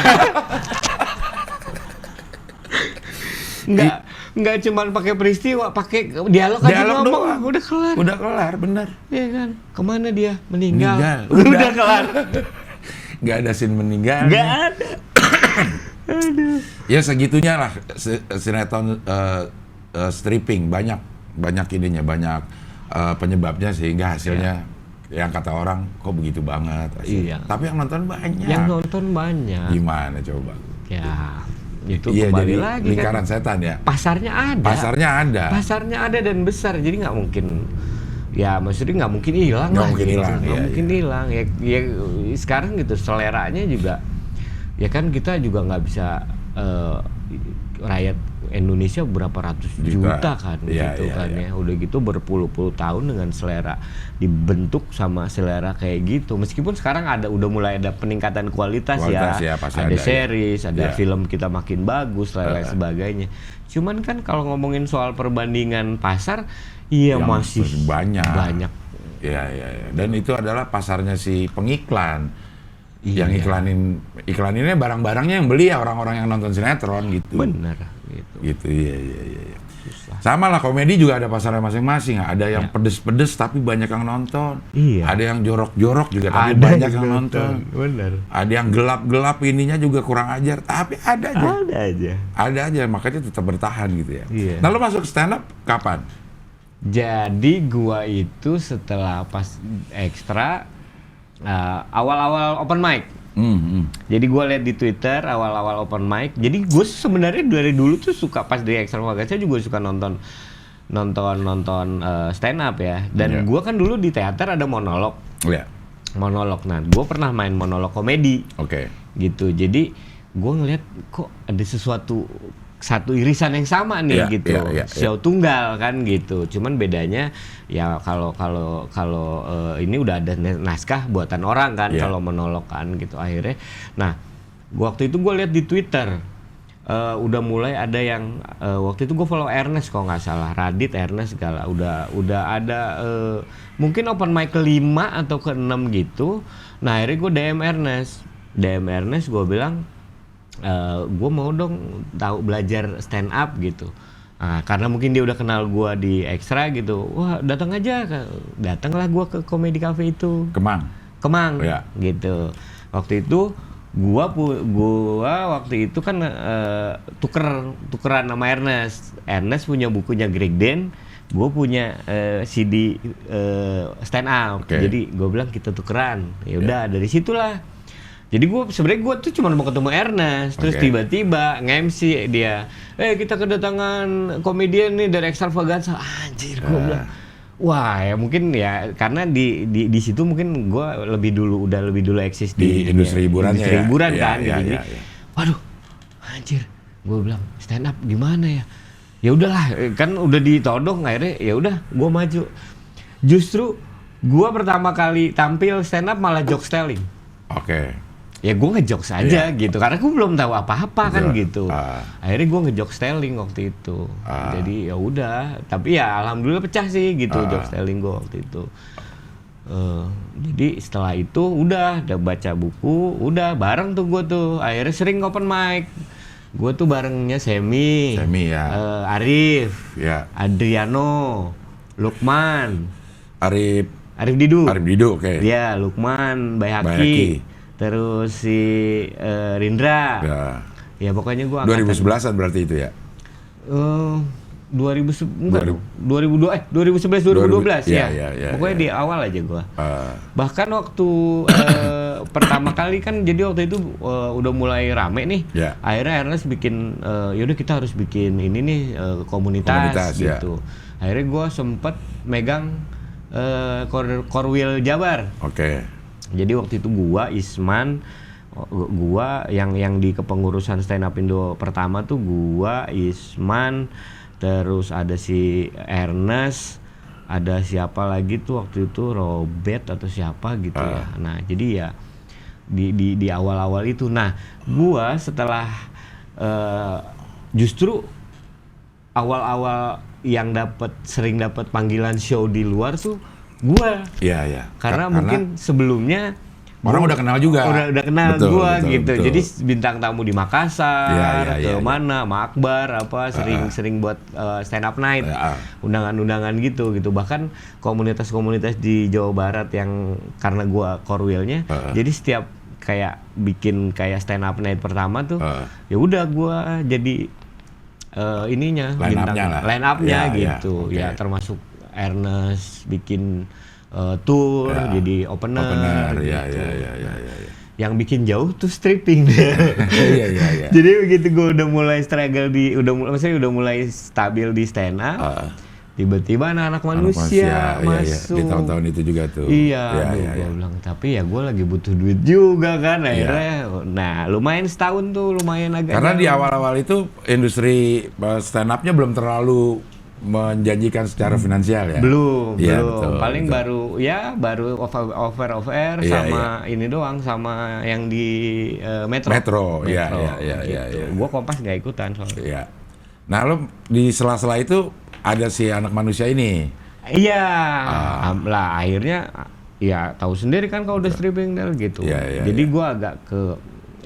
Nggak cuma pakai peristiwa, pakai dialog aja ngomong, udah kelar. Udah kelar, benar. Iya kan? Kemana dia? Meninggal. Udah kelar. Nggak ada scene meninggal. Nggak ada. Aduh. Ya segitunya lah sinetron stripping banyak ininya, banyak penyebabnya sehingga hasilnya yang kata orang kok begitu banget. Iya. Tapi yang nonton banyak. Yang nonton banyak. Gimana coba? Ya. Itu iya, kembali jadi lagi lingkaran kan. setan ya. Pasarnya ada dan besar, jadi nggak mungkin. Ya maksudnya nggak mungkin hilang lah. Nggak mungkin hilang. Ya sekarang gitu seleranya juga. Ya kan kita juga nggak bisa rakyat Indonesia berapa ratus juta kan gitu kan ya. Udah gitu berpuluh-puluh tahun dengan selera dibentuk sama selera kayak gitu. Meskipun sekarang udah mulai ada peningkatan kualitas ya ada series, ada film kita makin bagus lain sebagainya. Cuman kan kalau ngomongin soal perbandingan pasar, masih banyak. Ya. Dan itu adalah pasarnya si pengiklan. Yang iklaninnya barang-barangnya yang beli ya orang-orang yang nonton sinetron gitu. Bener. Gitu, iya. Sama lah, komedi juga ada pasarnya masing-masing. Ada yang pedes-pedes tapi banyak yang nonton. Iya. Ada yang jorok-jorok juga tapi banyak yang nonton. Bener. Ada yang gelap-gelap ininya juga kurang ajar, tapi ada aja. Makanya tetap bertahan gitu ya. Iya. Nah, lo masuk stand up kapan? Jadi gua itu setelah pas ekstra awal-awal open mic. Jadi gue lihat di Twitter awal-awal open mic. Jadi gue sebenarnya dari dulu tuh suka pas di Extravaganza juga suka nonton stand up ya. Dan gue kan dulu di teater ada monolog. Monolog. Nah, gue pernah main monolog komedi. Gitu. Jadi gue ngeliat kok ada satu irisan yang sama nih gitu. Show tunggal kan gitu. Cuman bedanya ya kalau ini udah ada naskah buatan orang kan kalau monolog kan gitu akhirnya. Nah, waktu itu gue lihat di Twitter udah mulai ada yang waktu itu gue follow Ernest kalau nggak salah, Radit Ernest segala udah ada mungkin open mic ke-5 atau ke-6 gitu. Nah, akhirnya gue DM Ernest gue bilang gue mau dong tahu belajar stand up gitu. Karena mungkin dia udah kenal gue di Extra gitu. Wah, datanglah gue ke Comedy Cafe itu. Kemang. Gitu. Waktu itu gua waktu itu kan tukeran sama Ernest. Ernest punya bukunya Greg Den, gue punya CD stand up. Jadi gue bilang kita tukeran. Ya udah dari situlah. Jadi gue tuh cuma mau ketemu Ernest, terus tiba-tiba nge-MC dia, kita kedatangan komedian nih dari Extravaganza. Anjir, gue bilang, wah ya mungkin ya karena di situ mungkin gue lebih dulu eksis di industri hiburan kan. Jadi, waduh, anjir, gue bilang stand up gimana ya? Ya udahlah, kan udah ditodong akhirnya, ya udah, gue maju. Justru gue pertama kali tampil stand up malah jokes telling. Ya gue ngejokes aja gitu, karena gue belum tahu apa-apa kan gitu. Akhirnya gue ngejokes telling waktu itu. Jadi ya udah, tapi ya alhamdulillah pecah sih gitu jokes telling gue waktu itu. Jadi setelah itu udah baca buku, udah bareng tuh gue tuh. Akhirnya sering open mic. Gue tuh barengnya Semi Arif, Adriano, Lukman, Arif Didu, Iya, Lukman, Bayhaki. Terus si Rindra. Ya pokoknya gua 2011-an berarti itu ya? 2011 2012 ya. Pokoknya di awal aja gua. Bahkan waktu pertama kali kan, jadi waktu itu udah mulai rame nih. Akhirnya Ernest bikin yaudah kita harus bikin ini nih komunitas gitu. Akhirnya gua sempet megang Korwil Jabar. Jadi waktu itu gua, Isman, gua yang di kepengurusan Stand Up Indo pertama tuh gua, Isman, terus ada si Ernest, ada siapa lagi tuh waktu itu, Robert atau siapa gitu ya. Nah jadi ya di awal-awal itu. Nah gua setelah justru awal-awal yang sering dapat panggilan show di luar tuh gua. Karena mungkin sebelumnya orang udah kenal juga. Udah kenal gua gitu. Betul. Jadi bintang tamu di Makassar, mana, sama Akbar sering buat stand up night, undangan-undangan gitu. Bahkan komunitas-komunitas di Jawa Barat yang karena gua korwilnya, jadi setiap kayak bikin kayak stand up night pertama tuh, ya udah gua jadi ininya line up-nya gitu. Ya termasuk Ernest bikin tour, jadi opener gitu. Yang bikin jauh tuh stripping. Jadi begitu gue udah mulai struggle udah mulai stabil di stand up, tiba-tiba anak manusia masuk. Di tahun-tahun itu juga tuh. Gue bilang, tapi ya gue lagi butuh duit juga kan akhirnya. Nah lumayan setahun tuh, lumayan agak. Karena di awal-awal itu industri stand up-nya belum terlalu menjanjikan secara finansial ya. Belum. Paling betul. baru off air sama ini doang, sama yang di Metro. Gua Kompas nggak ikutan soalnya. Nah lo di sela-sela itu ada si anak manusia ini. Lah akhirnya ya tahu sendiri kan kalau udah stripping gitu. Jadi gua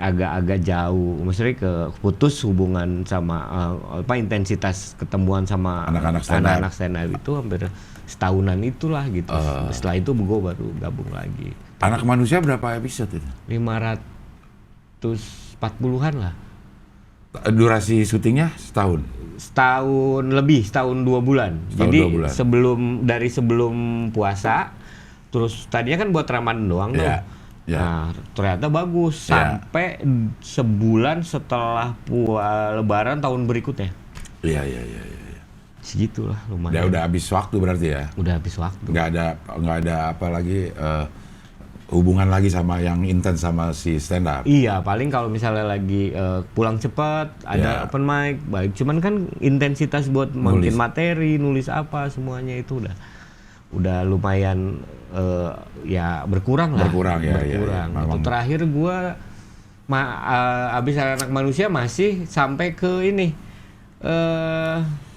agak jauh, maksudnya putus hubungan sama intensitas ketemuan sama anak-anak stand up itu hampir setahunan itulah gitu. Setelah itu gue baru gabung lagi. Anak manusia berapa episode itu? 540-an lah. Durasi syutingnya setahun? Setahun lebih, setahun 2 bulan. Jadi 2 bulan. sebelum puasa, terus tadinya kan buat Ramadan doang tuh. Nah ternyata bagus sampai sebulan setelah Lebaran tahun berikutnya. Segitulah lumayan. Udah habis waktu berarti ya? Udah habis waktu. Nggak ada apa lagi hubungan lagi sama yang intens sama si stand up. Iya, paling kalau misalnya lagi pulang cepat ada open mic baik. Cuman kan intensitas buat bikin materi, nulis apa semuanya itu udah lumayan berkurang lah. Berkurang. Itu terakhir gue abis anak manusia masih sampai ke ini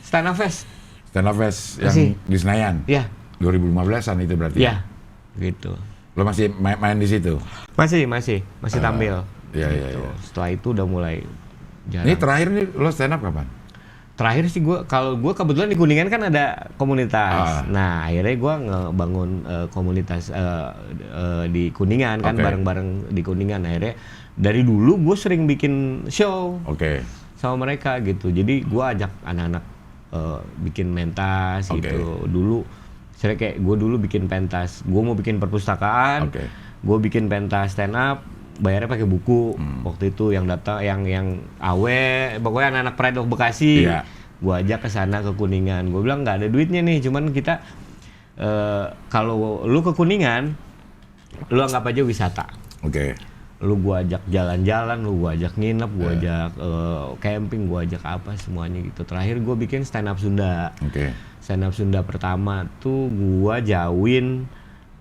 Stand Up Fest. Stand Up Fest yang di Senayan. 2015-an itu berarti. Gitu. Lo masih main di situ? Masih tampil. Setelah itu udah mulai jarang. Ini terakhir nih lo stand up kapan? Terakhir sih kalau gue kebetulan di Kuningan kan ada komunitas. Nah akhirnya gue ngebangun komunitas di Kuningan kan, bareng-bareng di Kuningan. Akhirnya dari dulu gue sering bikin show sama mereka gitu. Jadi gue ajak anak-anak bikin pentas gitu. Dulu kayak gue dulu bikin pentas, gue mau bikin perpustakaan, gue bikin pentas stand up, bayarnya pakai buku. Waktu itu yang datang yang awe, pokoknya anak-anak Pride of Bekasi, gue ajak ke sana ke Kuningan. Gue bilang nggak ada duitnya nih, cuman kita kalau lu ke Kuningan, lu anggap aja wisata. Lu gue ajak jalan-jalan, lu gue ajak nginep, gue ajak camping, gue ajak apa semuanya gitu. Terakhir gue bikin stand up Sunda. Stand up Sunda pertama tuh gue jauhin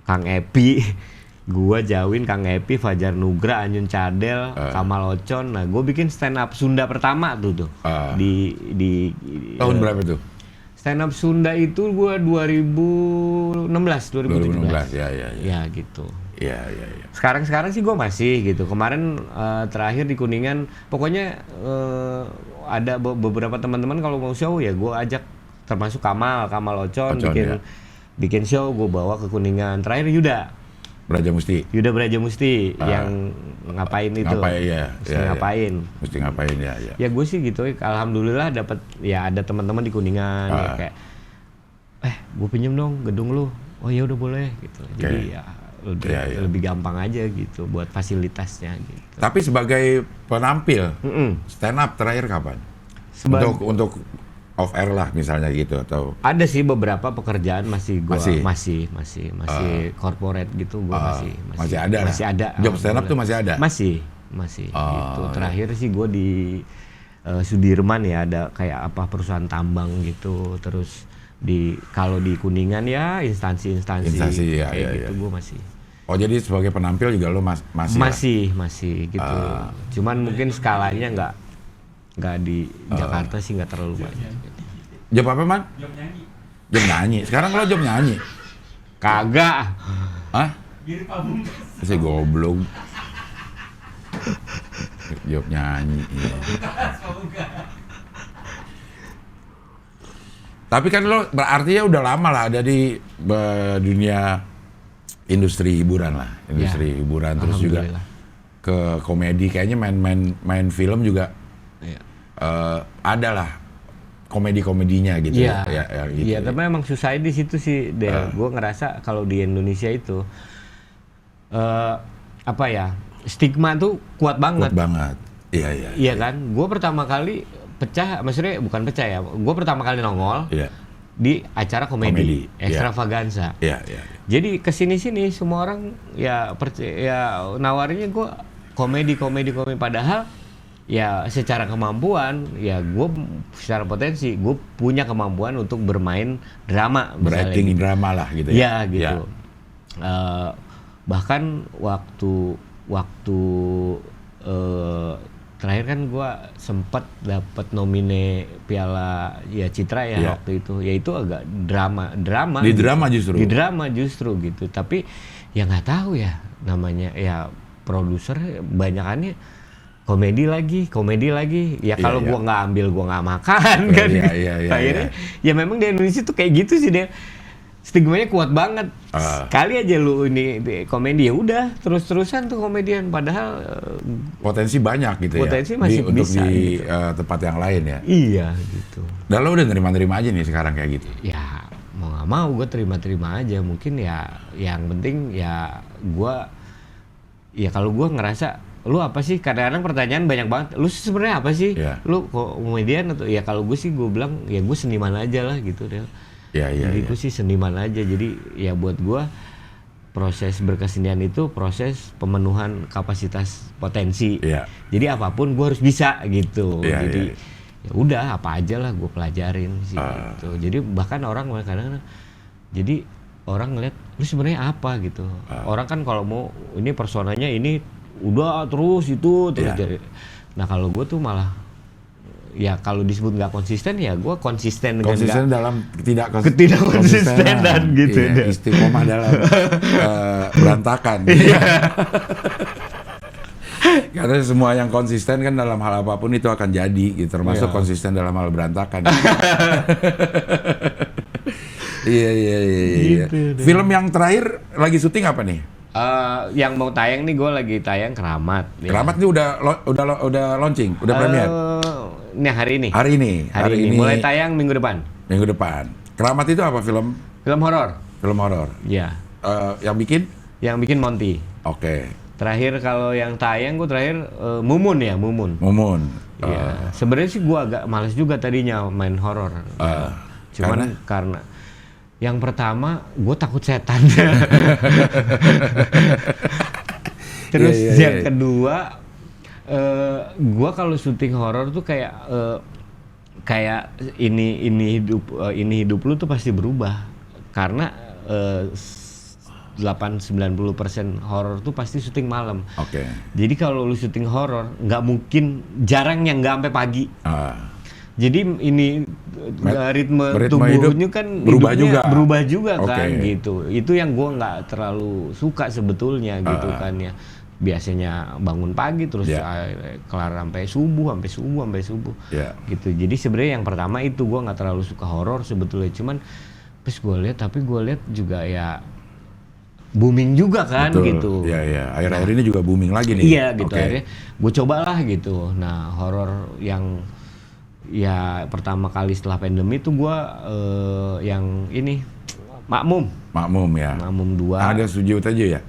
Kang Epi. Gua jauhin Kang Epi, Fajar Nugra, Anyun Cadel, Kamal Ocon. Nah, gue bikin stand up Sunda pertama tuh. Di tahun berapa tuh? Stand up Sunda itu gua 2017. Ya gitu. Iya. Sekarang sih gue masih gitu. Kemarin terakhir di Kuningan, pokoknya ada beberapa teman-teman kalau mau show ya gue ajak, termasuk Kamal Ocon bikin show, gue bawa ke Kuningan. Terakhir Yuda. Brajamusti. Yuda Brajamusti yang ngapain itu? Ngapain? Mesti ngapain ya. Ya gue sih gitu. Alhamdulillah dapat ya ada teman-teman di Kuningan ya kayak gue pinjem dong gedung lu. Oh ya udah boleh gitu. Jadi ya lebih gampang aja gitu buat fasilitasnya gitu. Tapi sebagai penampil stand up terakhir kapan? Untuk off air lah misalnya gitu atau ada sih beberapa pekerjaan masih corporate gitu masih ada job stand up tuh masih ada gitu. Terakhir sih gue di Sudirman ya ada kayak apa perusahaan tambang gitu, terus kalau di Kuningan ya instansi gitu gue masih. Oh jadi sebagai penampil juga lo masih gitu. Cuman mungkin skalanya nggak di Jakarta sih nggak terlalu banyak. Job apa man? Job nyanyi. Sekarang lo job nyanyi? Kagak. Hah? Saya goblok. Job nyanyi. Iya. Tapi kan lo berarti ya udah lama lah ada di dunia industri hiburan lah, hiburan terus juga ke komedi kayaknya main film juga. Ada lah komedinya gitu ya gitu. Iya, tapi emang susah di situ sih. Gue ngerasa kalau di Indonesia itu stigma tuh kuat banget. Iya kan. Gue pertama kali pecah, maksudnya bukan pecah ya. Gue pertama kali nongol di acara komedi. Extravaganza. Jadi kesini semua orang ya nawarinnya gue komedi padahal ya secara kemampuan ya gue secara potensi gue punya kemampuan untuk bermain drama, berakting drama lah gitu ya gitu. Bahkan waktu terakhir kan gue sempat dapat nomine Piala Citra ya waktu itu, ya itu agak drama di gitu. Drama justru gitu, tapi ya nggak tahu ya namanya ya produser banyakannya komedi lagi ya kalau gue nggak ambil gue nggak makan kan akhirnya ya memang di Indonesia tuh kayak gitu sih dia, stigmanya kuat banget. Sekali aja lu ini komedi ya udah terus-terusan tuh komedian, padahal potensi banyak gitu potensi masih untuk bisa di gitu. Tempat yang lain ya iya gitu. Dan lo udah nerima aja nih sekarang kayak gitu ya mau nggak mau gue terima aja, mungkin ya yang penting ya gue ya kalau gue ngerasa lu apa sih, kadang-kadang pertanyaan banyak banget, lu sebenarnya apa sih? Lu komedian atau ya kalau gue sih gue bilang ya gue seniman aja lah gitu deh. Jadi gue sih seniman aja, jadi ya buat gue proses berkesenian itu proses pemenuhan kapasitas potensi. Jadi apapun gue harus bisa gitu. Jadi ya udah apa aja lah gue pelajarin sih gitu. Jadi bahkan orang kadang-kadang jadi orang ngeliat lu sebenarnya apa gitu. Orang kan kalau mau ini personanya ini udah terus jadi. Nah kalau gue tuh malah ya kalau disebut nggak konsisten ya gue konsisten dalam tidak konsistenan gitu. Istiqomah dalam berantakan. Karena semua yang konsisten kan dalam hal apapun itu akan jadi gitu, termasuk konsisten dalam hal berantakan. Iya. Gitu, film yang terakhir lagi syuting apa nih? Yang mau tayang nih, gue lagi tayang Keramat. Keramat nih udah launching, udah premier. Ini hari ini. Mulai tayang minggu depan. Keramat itu apa film? Film horor. Iya. Yang bikin Monty. Oke. Terakhir kalau yang tayang gue Mumun. Iya. Sebenarnya sih gue agak malas juga tadinya main horor. Cuman karena yang pertama, gue takut setan. Terus yang kedua, gue kalau syuting horor tuh kayak ini hidup lu tuh pasti berubah, karena 80-90% horor tuh pasti syuting malam. Jadi kalau lu syuting horor, nggak mungkin, jarang yang nggak sampai pagi. Jadi ini ritme tubuhnya kan berubah juga kan gitu. Itu yang gue nggak terlalu suka sebetulnya gitu kan ya. Biasanya bangun pagi terus kelar sampai subuh gitu. Jadi sebenarnya yang pertama itu gue nggak terlalu suka horor sebetulnya. Cuman gue lihat juga ya booming juga kan. Betul. Gitu. Iya. Akhir-akhir ini juga booming lagi nih. Iya gitu. Akhirnya gue cobalah gitu. Nah horor yang ya pertama kali setelah pandemi itu gue yang ini Makmum ya. Makmum 2. Ada Sujiwo Tejo ya?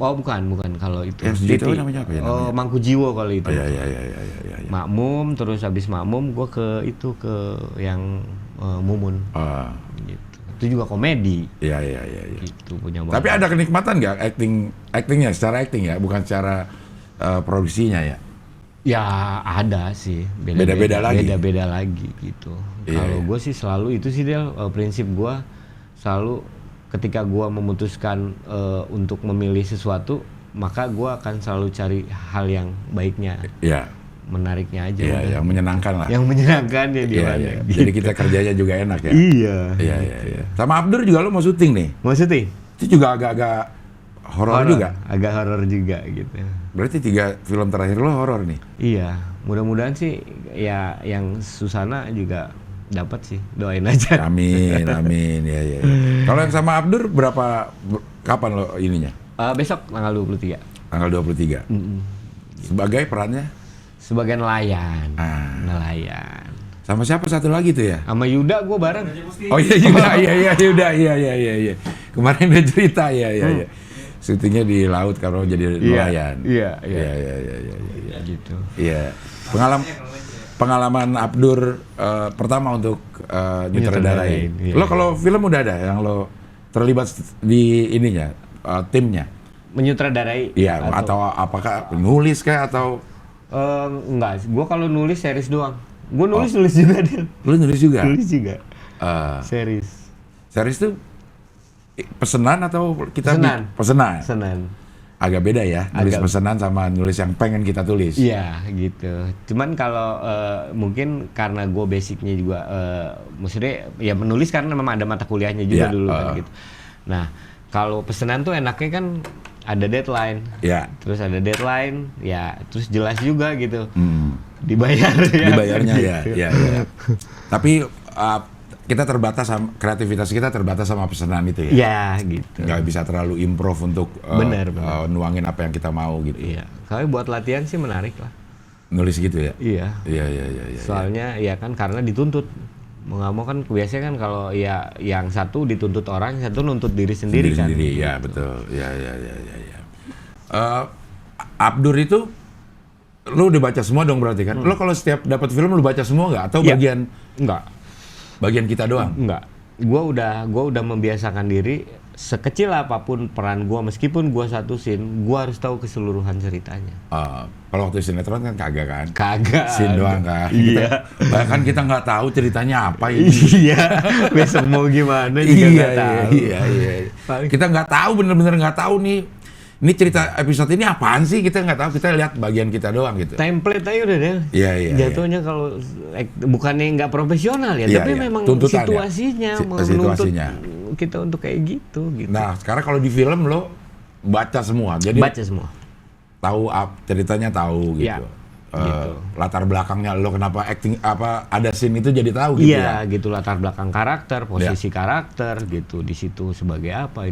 Oh bukan kalau itu. Sujiwo namanya apa ya? Mangkujiwo kalau itu. Iya. Makmum, terus habis Makmum gue ke yang Mumun. Gitu. Itu juga komedi. Iya. Gitu punya. Tapi ada kenikmatan nggak actingnya secara acting ya, bukan secara produksinya ya? Ya ada sih. Beda-beda lagi gitu. Kalau gue sih selalu itu sih Del, prinsip gue selalu ketika gue memutuskan untuk memilih sesuatu, maka gue akan selalu cari hal yang baiknya. Iya. Menariknya aja. Iya, yang menyenangkan lah. Yang menyenangkan ya di mana. Iya. Jadi kita kerjanya juga enak ya. Iya. Sama Abdur juga lo mau syuting nih? Mau syuting? Itu juga agak-agak horor juga? Agak horor juga gitu. Berarti 3 film terakhir lo horor nih? Iya. Mudah-mudahan sih ya yang Susana juga dapat sih. Doain aja. Amin. Ya. Kalau yang sama Abdur kapan lo ininya? Besok tanggal 23. Tanggal 23. Sebagai perannya? Sebagai nelayan. Nelayan. Sama siapa satu lagi tuh ya? Sama Yuda gue bareng. Oh iya Yuda. Iya. Kemarin dia cerita ya. Syutingnya di laut kalau jadi nelayan. Iya. Gitu. Iya. Pengalaman Abdur pertama untuk nyutradarain. Lo kalau film udah ada yang lo terlibat di ininya, timnya? Menyutradarai? Iya. Atau apakah nulis kah atau? Enggak, gue kalau nulis series doang. Gue nulis juga deh. Lu nulis juga? Nulis juga. Series. Series tuh pesanan atau kita pesanan? Agak beda ya, nulis pesanan sama nulis yang pengen kita tulis. Iya, gitu. Cuman kalau mungkin karena gue basicnya juga, maksudnya ya menulis karena memang ada mata kuliahnya juga dulu kan gitu. Nah, kalau pesanan tuh enaknya kan ada deadline, terus ada deadline, ya terus jelas juga gitu, dibayarnya ya. Tapi kita terbatas sama kreativitas kita terbatas sama pesanan itu ya. Iya gitu. Nggak bisa terlalu improv untuk bener. nuangin apa yang kita mau gitu. Iya. Kalau buat latihan sih menarik lah. Nulis gitu ya. Iya. Iya. Soalnya ya kan karena dituntut. Mau nggak mau kan biasanya kan kalau ya yang satu dituntut orang, yang satu nuntut diri sendiri kan. Ya betul. Ya. Abdur itu lu udah baca semua dong berarti kan? Lo kalau setiap dapat film lu baca semua nggak? Atau bagian? Enggak. Bagian kita doang? Enggak. Gua udah membiasakan diri sekecil apapun peran gua, meskipun gua satu scene, gua harus tahu keseluruhan ceritanya. Kalau waktu sinetron kan kagak kan? Kagak. Scene doang kan? Iya. Bahkan kita nggak tahu ceritanya apa ini. Iya. Besok mau gimana juga nggak tahu. Iya. Kita nggak tahu, bener-bener nggak tahu nih. Ini cerita episode ini apaan sih? Kita nggak tahu, kita lihat bagian kita doang gitu. Template aja udah deh. Iya. Jatuhnya kalau bukannya nggak profesional ya, tapi memang situasinya menuntut kita untuk kayak gitu. Nah, sekarang kalau di film lo baca semua, jadi baca semua. Tahu ceritanya tahu gitu. Gitu. Latar belakangnya lo kenapa acting ada scene itu jadi tahu gitu ya. Iya, gitu latar belakang karakter, posisi karakter gitu di situ sebagai apa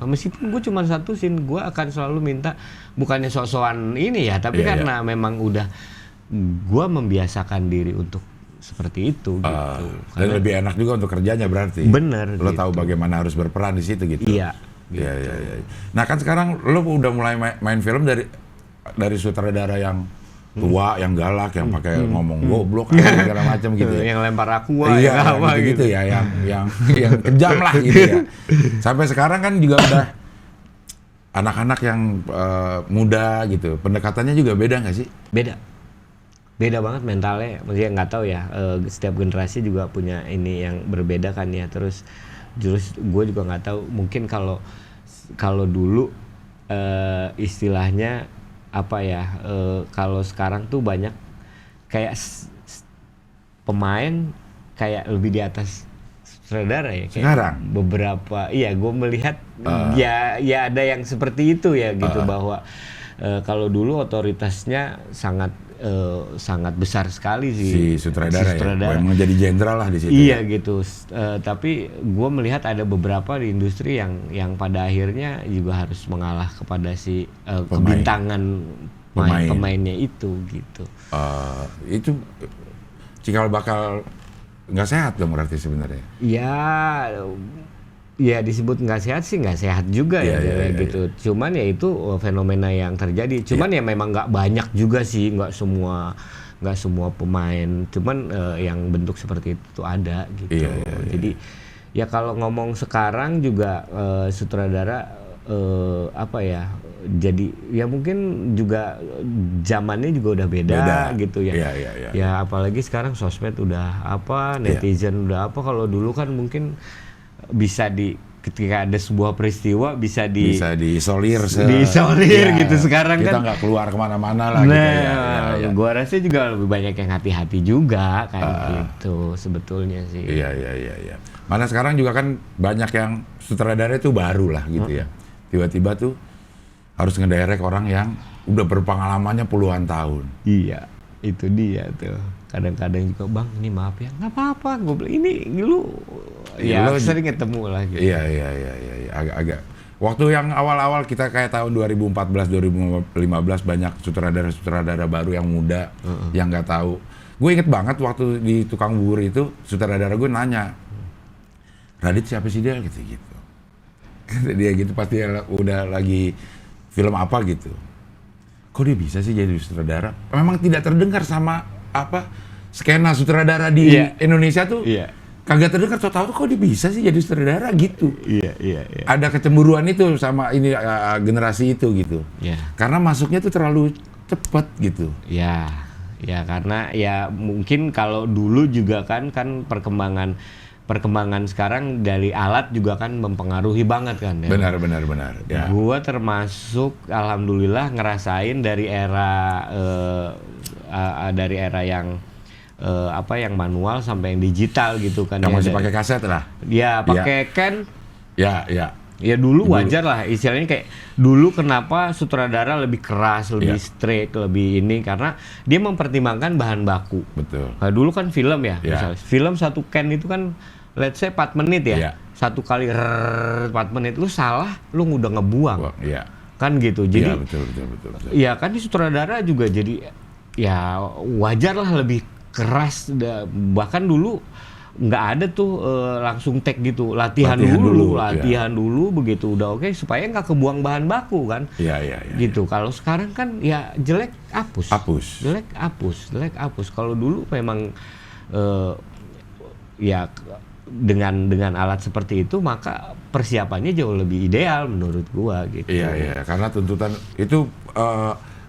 meskipun gue cuma satu scene, gue akan selalu minta bukannya sok-sokan ini ya, tapi karena memang udah gue membiasakan diri untuk seperti itu gitu. Dan lebih enak juga untuk kerjanya berarti. Bener. Lo tahu bagaimana harus berperan di situ gitu. Iya. Gitu. Iya. Nah kan sekarang lo udah mulai main film dari sutradara yang tua, yang galak, yang pakai ngomong goblok segala macam gitu ya. Yang lempar aqua gitu ya, yang kejam lah gitu ya. Sampai sekarang kan juga udah anak-anak yang muda gitu. Pendekatannya juga beda nggak sih? Beda banget mentalnya. Maksudnya nggak tahu ya, setiap generasi juga punya ini yang berbeda kan ya. Terus gue juga nggak tahu, mungkin kalau dulu istilahnya apa ya, kalau sekarang tuh banyak kayak pemain kayak lebih di atas sutradara ya kayak sekarang beberapa gue melihat ya ada yang seperti itu ya gitu, bahwa kalau dulu otoritasnya sangat sangat besar sekali si sutradara. Ya, memang jadi jenderal lah di situ. Iya gitu. Tapi gue melihat ada beberapa di industri yang pada akhirnya juga harus mengalah kepada si kebintangan pemainnya itu gitu. Itu cikal bakal nggak sehat dong berarti sebenarnya. Ya disebut nggak sehat sih nggak sehat juga gitu. Cuman ya itu fenomena yang terjadi. Cuman ya memang nggak banyak juga sih, nggak semua pemain. Cuman yang bentuk seperti itu tuh ada gitu. Jadi ya kalau ngomong sekarang juga sutradara jadi ya mungkin juga zamannya juga udah beda gitu ya. Ya apalagi sekarang sosmed udah netizen udah kalau dulu kan mungkin bisa ketika ada sebuah peristiwa bisa diisolir gitu. Sekarang kita kan nggak keluar kemana-mana lah gitu gua rasa juga lebih banyak yang hati-hati juga kan gitu sebetulnya sih. Iya. Mana sekarang juga kan banyak yang sutradara itu baru lah gitu ya. Tiba-tiba tuh harus ngedirect orang yang udah berpengalamannya puluhan tahun. Iya, itu dia tuh. Kadang-kadang juga, Bang, ini maaf ya, nggak apa-apa. Gue bilang, ini lu sering ketemu lah gitu. Iya. Agak. Waktu yang awal-awal kita kayak tahun 2014-2015 banyak sutradara baru yang muda, yang nggak tahu. Gue inget banget waktu di Tukang Bubur itu, sutradara gue nanya, Radit siapa sih dia? Gitu. Dia gitu pasti udah lagi film apa gitu. Kok dia bisa sih jadi sutradara? Memang tidak terdengar sama skena sutradara di Indonesia tuh kagak terdengar. Tahu kok dia bisa sih jadi sutradara gitu. Iya. Ada kecemburuan itu sama ini generasi itu gitu. Karena masuknya tuh terlalu cepat gitu. Ya karena ya mungkin kalau dulu juga kan perkembangan sekarang dari alat juga kan mempengaruhi banget kan ya. Benar. Ya. Gua termasuk alhamdulillah ngerasain dari era yang yang manual sampai yang digital gitu kan. Yang masih pakai kaset lah. Ya pakai Ken. Ya. Ya dulu wajar lah istilahnya kayak dulu kenapa sutradara lebih keras, lebih straight, lebih ini karena dia mempertimbangkan bahan baku. Betul. Nah, dulu kan film ya, misalnya film satu Ken itu kan let's say 4 menit ya. Satu kali 4 menit lu salah, lu udah ngebuang. Kan gitu. Jadi betul. Ya kan di sutradara juga jadi ya wajar lah lebih keras. Bahkan dulu nggak ada tuh langsung take gitu, latihan dulu begitu udah oke supaya nggak kebuang bahan baku kan. Gitu. Kalau sekarang kan ya jelek hapus. Jelek hapus. Kalau dulu memang ya dengan alat seperti itu maka persiapannya jauh lebih ideal menurut gua gitu. Iya, karena tuntutan itu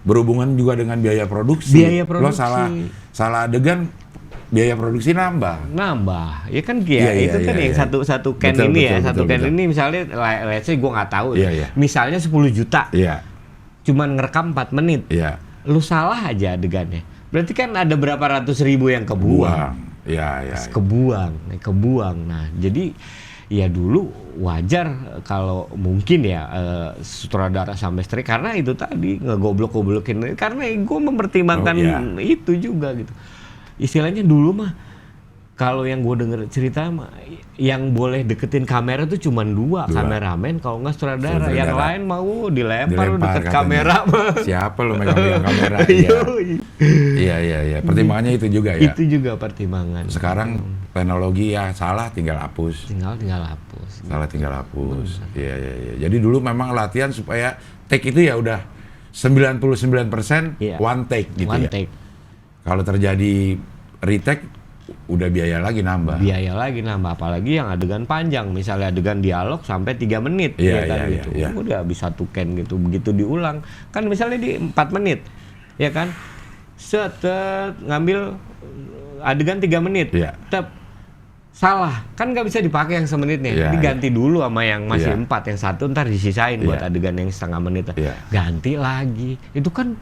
berhubungan juga dengan biaya produksi. Lo salah adegan, biaya produksi nambah. Ya kan itu kan yang satu Ken ini ya, satu Ken ini misalnya let's say gua nggak tahu. Misalnya 10 juta. Cuman ngerekam 4 menit. Lu salah aja adegannya. Berarti kan ada berapa ratus ribu yang kebuang. Kebuang. Nah, jadi ya dulu wajar kalau mungkin ya sutradara sampai strike karena itu tadi ngegoblok-goblokin karena gue mempertimbangkan itu juga gitu. Istilahnya dulu mah kalau yang gue denger cerita mah yang boleh deketin kamera tuh cuma 2 kameramen kalau nggak sutradara. Yang lain mau dilempar deket kamera mah. Siapa lo megang kamera? Iya. Pertimbangannya itu juga ya. Itu juga pertimbangan. Sekarang teknologi ya salah tinggal hapus. Salah tinggal hapus. Iya. Jadi dulu memang latihan supaya take itu ya udah 99% one take gitu ya. Kalau terjadi retake udah biaya lagi nambah, apalagi yang adegan panjang, misalnya adegan dialog sampai 3 menit, gitu. Udah habis satu Ken gitu, begitu diulang, kan misalnya di 4 menit, ya kan, ngambil adegan 3 menit, salah, kan nggak bisa dipakai yang semenitnya, diganti dulu sama yang masih 4, yang satu ntar disisain buat adegan yang setengah menit, ganti lagi, itu kan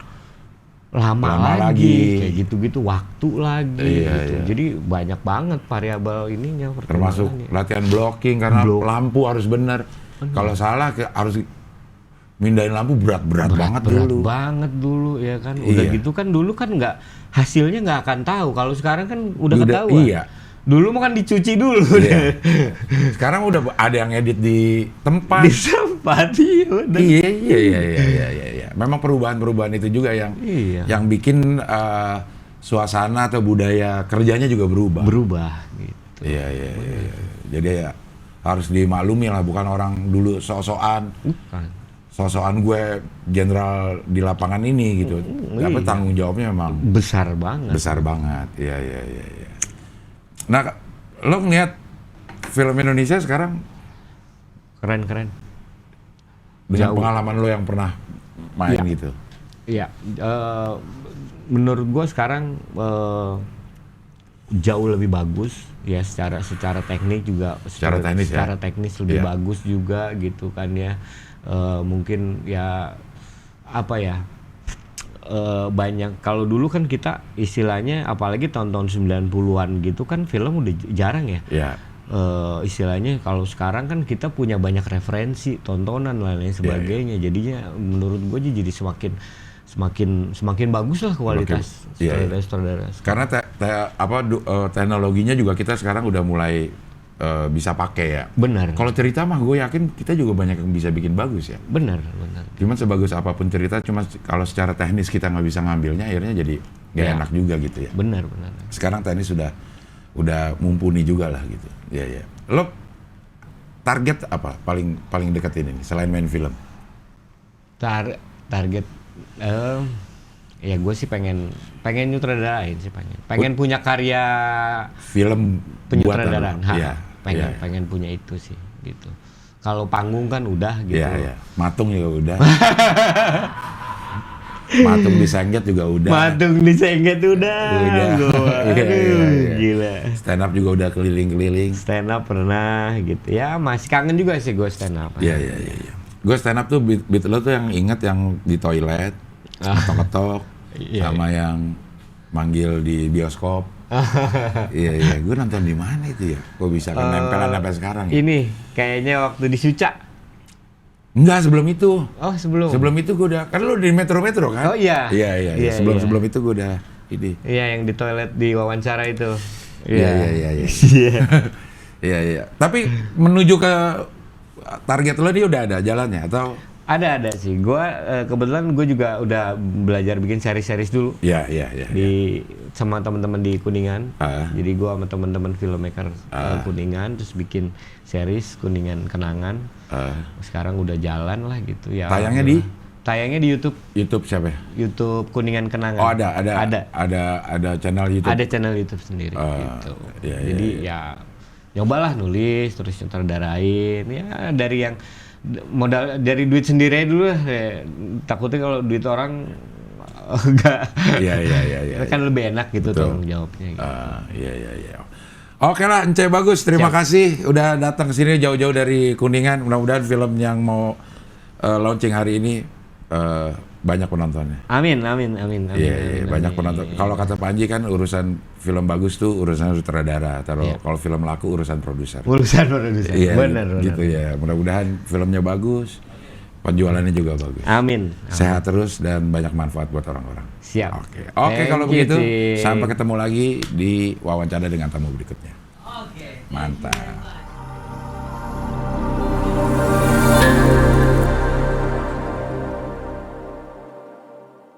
lama lagi, kayak gitu-gitu, waktu lagi, gitu. Jadi banyak banget variabel ininya. Termasuk latihan blocking karena lampu harus benar. Kalau salah harus mindahin lampu berat banget dulu. Berat banget dulu ya kan. Udah gitu kan dulu kan nggak, hasilnya nggak akan tahu. Kalau sekarang kan udah ketahuan. Iya. Dulu mah kan dicuci dulu. Iya. Sekarang udah ada yang edit di tempat. Di tempat, Iya. Memang perubahan-perubahan itu juga yang bikin suasana atau budaya kerjanya juga berubah. Gitu. Iya. Jadi ya harus dimaklumi lah, bukan orang dulu sok-sokan. Sok-sokan gue jenderal di lapangan ini gitu. Tapi tanggung jawabnya memang besar banget. Iya. Nah, lo ngeliat film Indonesia sekarang keren. Dengan pengalaman lo yang pernah main gitu. Iya. Menurut gue sekarang jauh lebih bagus ya, secara teknik juga. Secara teknis lebih bagus juga gitu kan ya. Mungkin ya apa ya, banyak. Kalau dulu kan kita istilahnya apalagi tahun-tahun 90-an gitu kan film udah jarang ya. Istilahnya kalau sekarang kan kita punya banyak referensi, tontonan dan lain sebagainya. Jadinya menurut gue jadi semakin bagus lah kualitas sutradara. Karena teknologinya juga kita sekarang udah mulai bisa pakai ya. Benar. Kalau cerita mah gue yakin kita juga banyak yang bisa bikin bagus ya. Benar. Cuman sebagus apapun cerita, cuma kalau secara teknis kita nggak bisa ngambilnya, akhirnya jadi nggak enak juga gitu ya. Benar. Sekarang teknis udah mumpuni juga lah gitu. Iya. Lo target apa paling dekat ini selain main film? Target ya gue sih pengen nyutradarain sih, pengen punya karya film penyutradaraan. Pengen punya itu sih gitu. Kalau panggung kan udah gitu. Iya. Matung juga udah. Matung di Sengget juga udah. Gila. Stand up juga udah keliling-keliling. Stand up pernah gitu. Ya masih kangen juga sih gue stand up. Iya. Gue stand up tuh beat lo tuh yang inget yang di toilet, ketok-ketok, sama yang manggil di bioskop. Iya. Gue nonton di mana itu ya? Gue bisa kenempelan sampai sekarang. Ini kayaknya waktu di Suca. Enggak, sebelum itu. Oh, sebelum. Sebelum itu gue udah, kan lu di Metro kan? Oh iya. Iya. Sebelum itu gue udah ini. Iya, yang di toilet di wawancara itu. Iya. Iya. Tapi menuju ke target lo dia udah ada jalannya atau? Ada sih. Kebetulan gue juga udah belajar bikin series dulu. Iya. Sama teman-teman di Kuningan. Jadi gue sama teman-teman filmmaker Kuningan terus bikin series Kuningan Kenangan. Sekarang udah jalan lah gitu ya. Tayangnya di YouTube. YouTube siapa? YouTube Kuningan Kenangan. Oh, ada channel YouTube. Ada channel YouTube sendiri gitu. Jadi ya nyobalah nulis terus sutradarain ya, dari yang modal dari duit sendiri dulu lah. Takutnya kalau duit orang enggak. Iya. Kan lebih enak gitu tanggung jawabnya gitu. Iya. Oke lah, Ence bagus. Terima kasih udah datang ke sini jauh-jauh dari Kuningan. Mudah-mudahan film yang mau launching hari ini banyak penontonnya. Amin. Iya, banyak penonton. Kalau kata Panji kan urusan film bagus tuh urusan sutradara. Kalau film laku urusan produser. Iya, benar. Gitu ya. Mudah-mudahan filmnya bagus, penjualannya juga bagus. Amin. Sehat terus dan banyak manfaat buat orang-orang. Siap. Oke, kalau begitu sampai ketemu lagi di wawancara dengan tamu berikutnya. Mantap.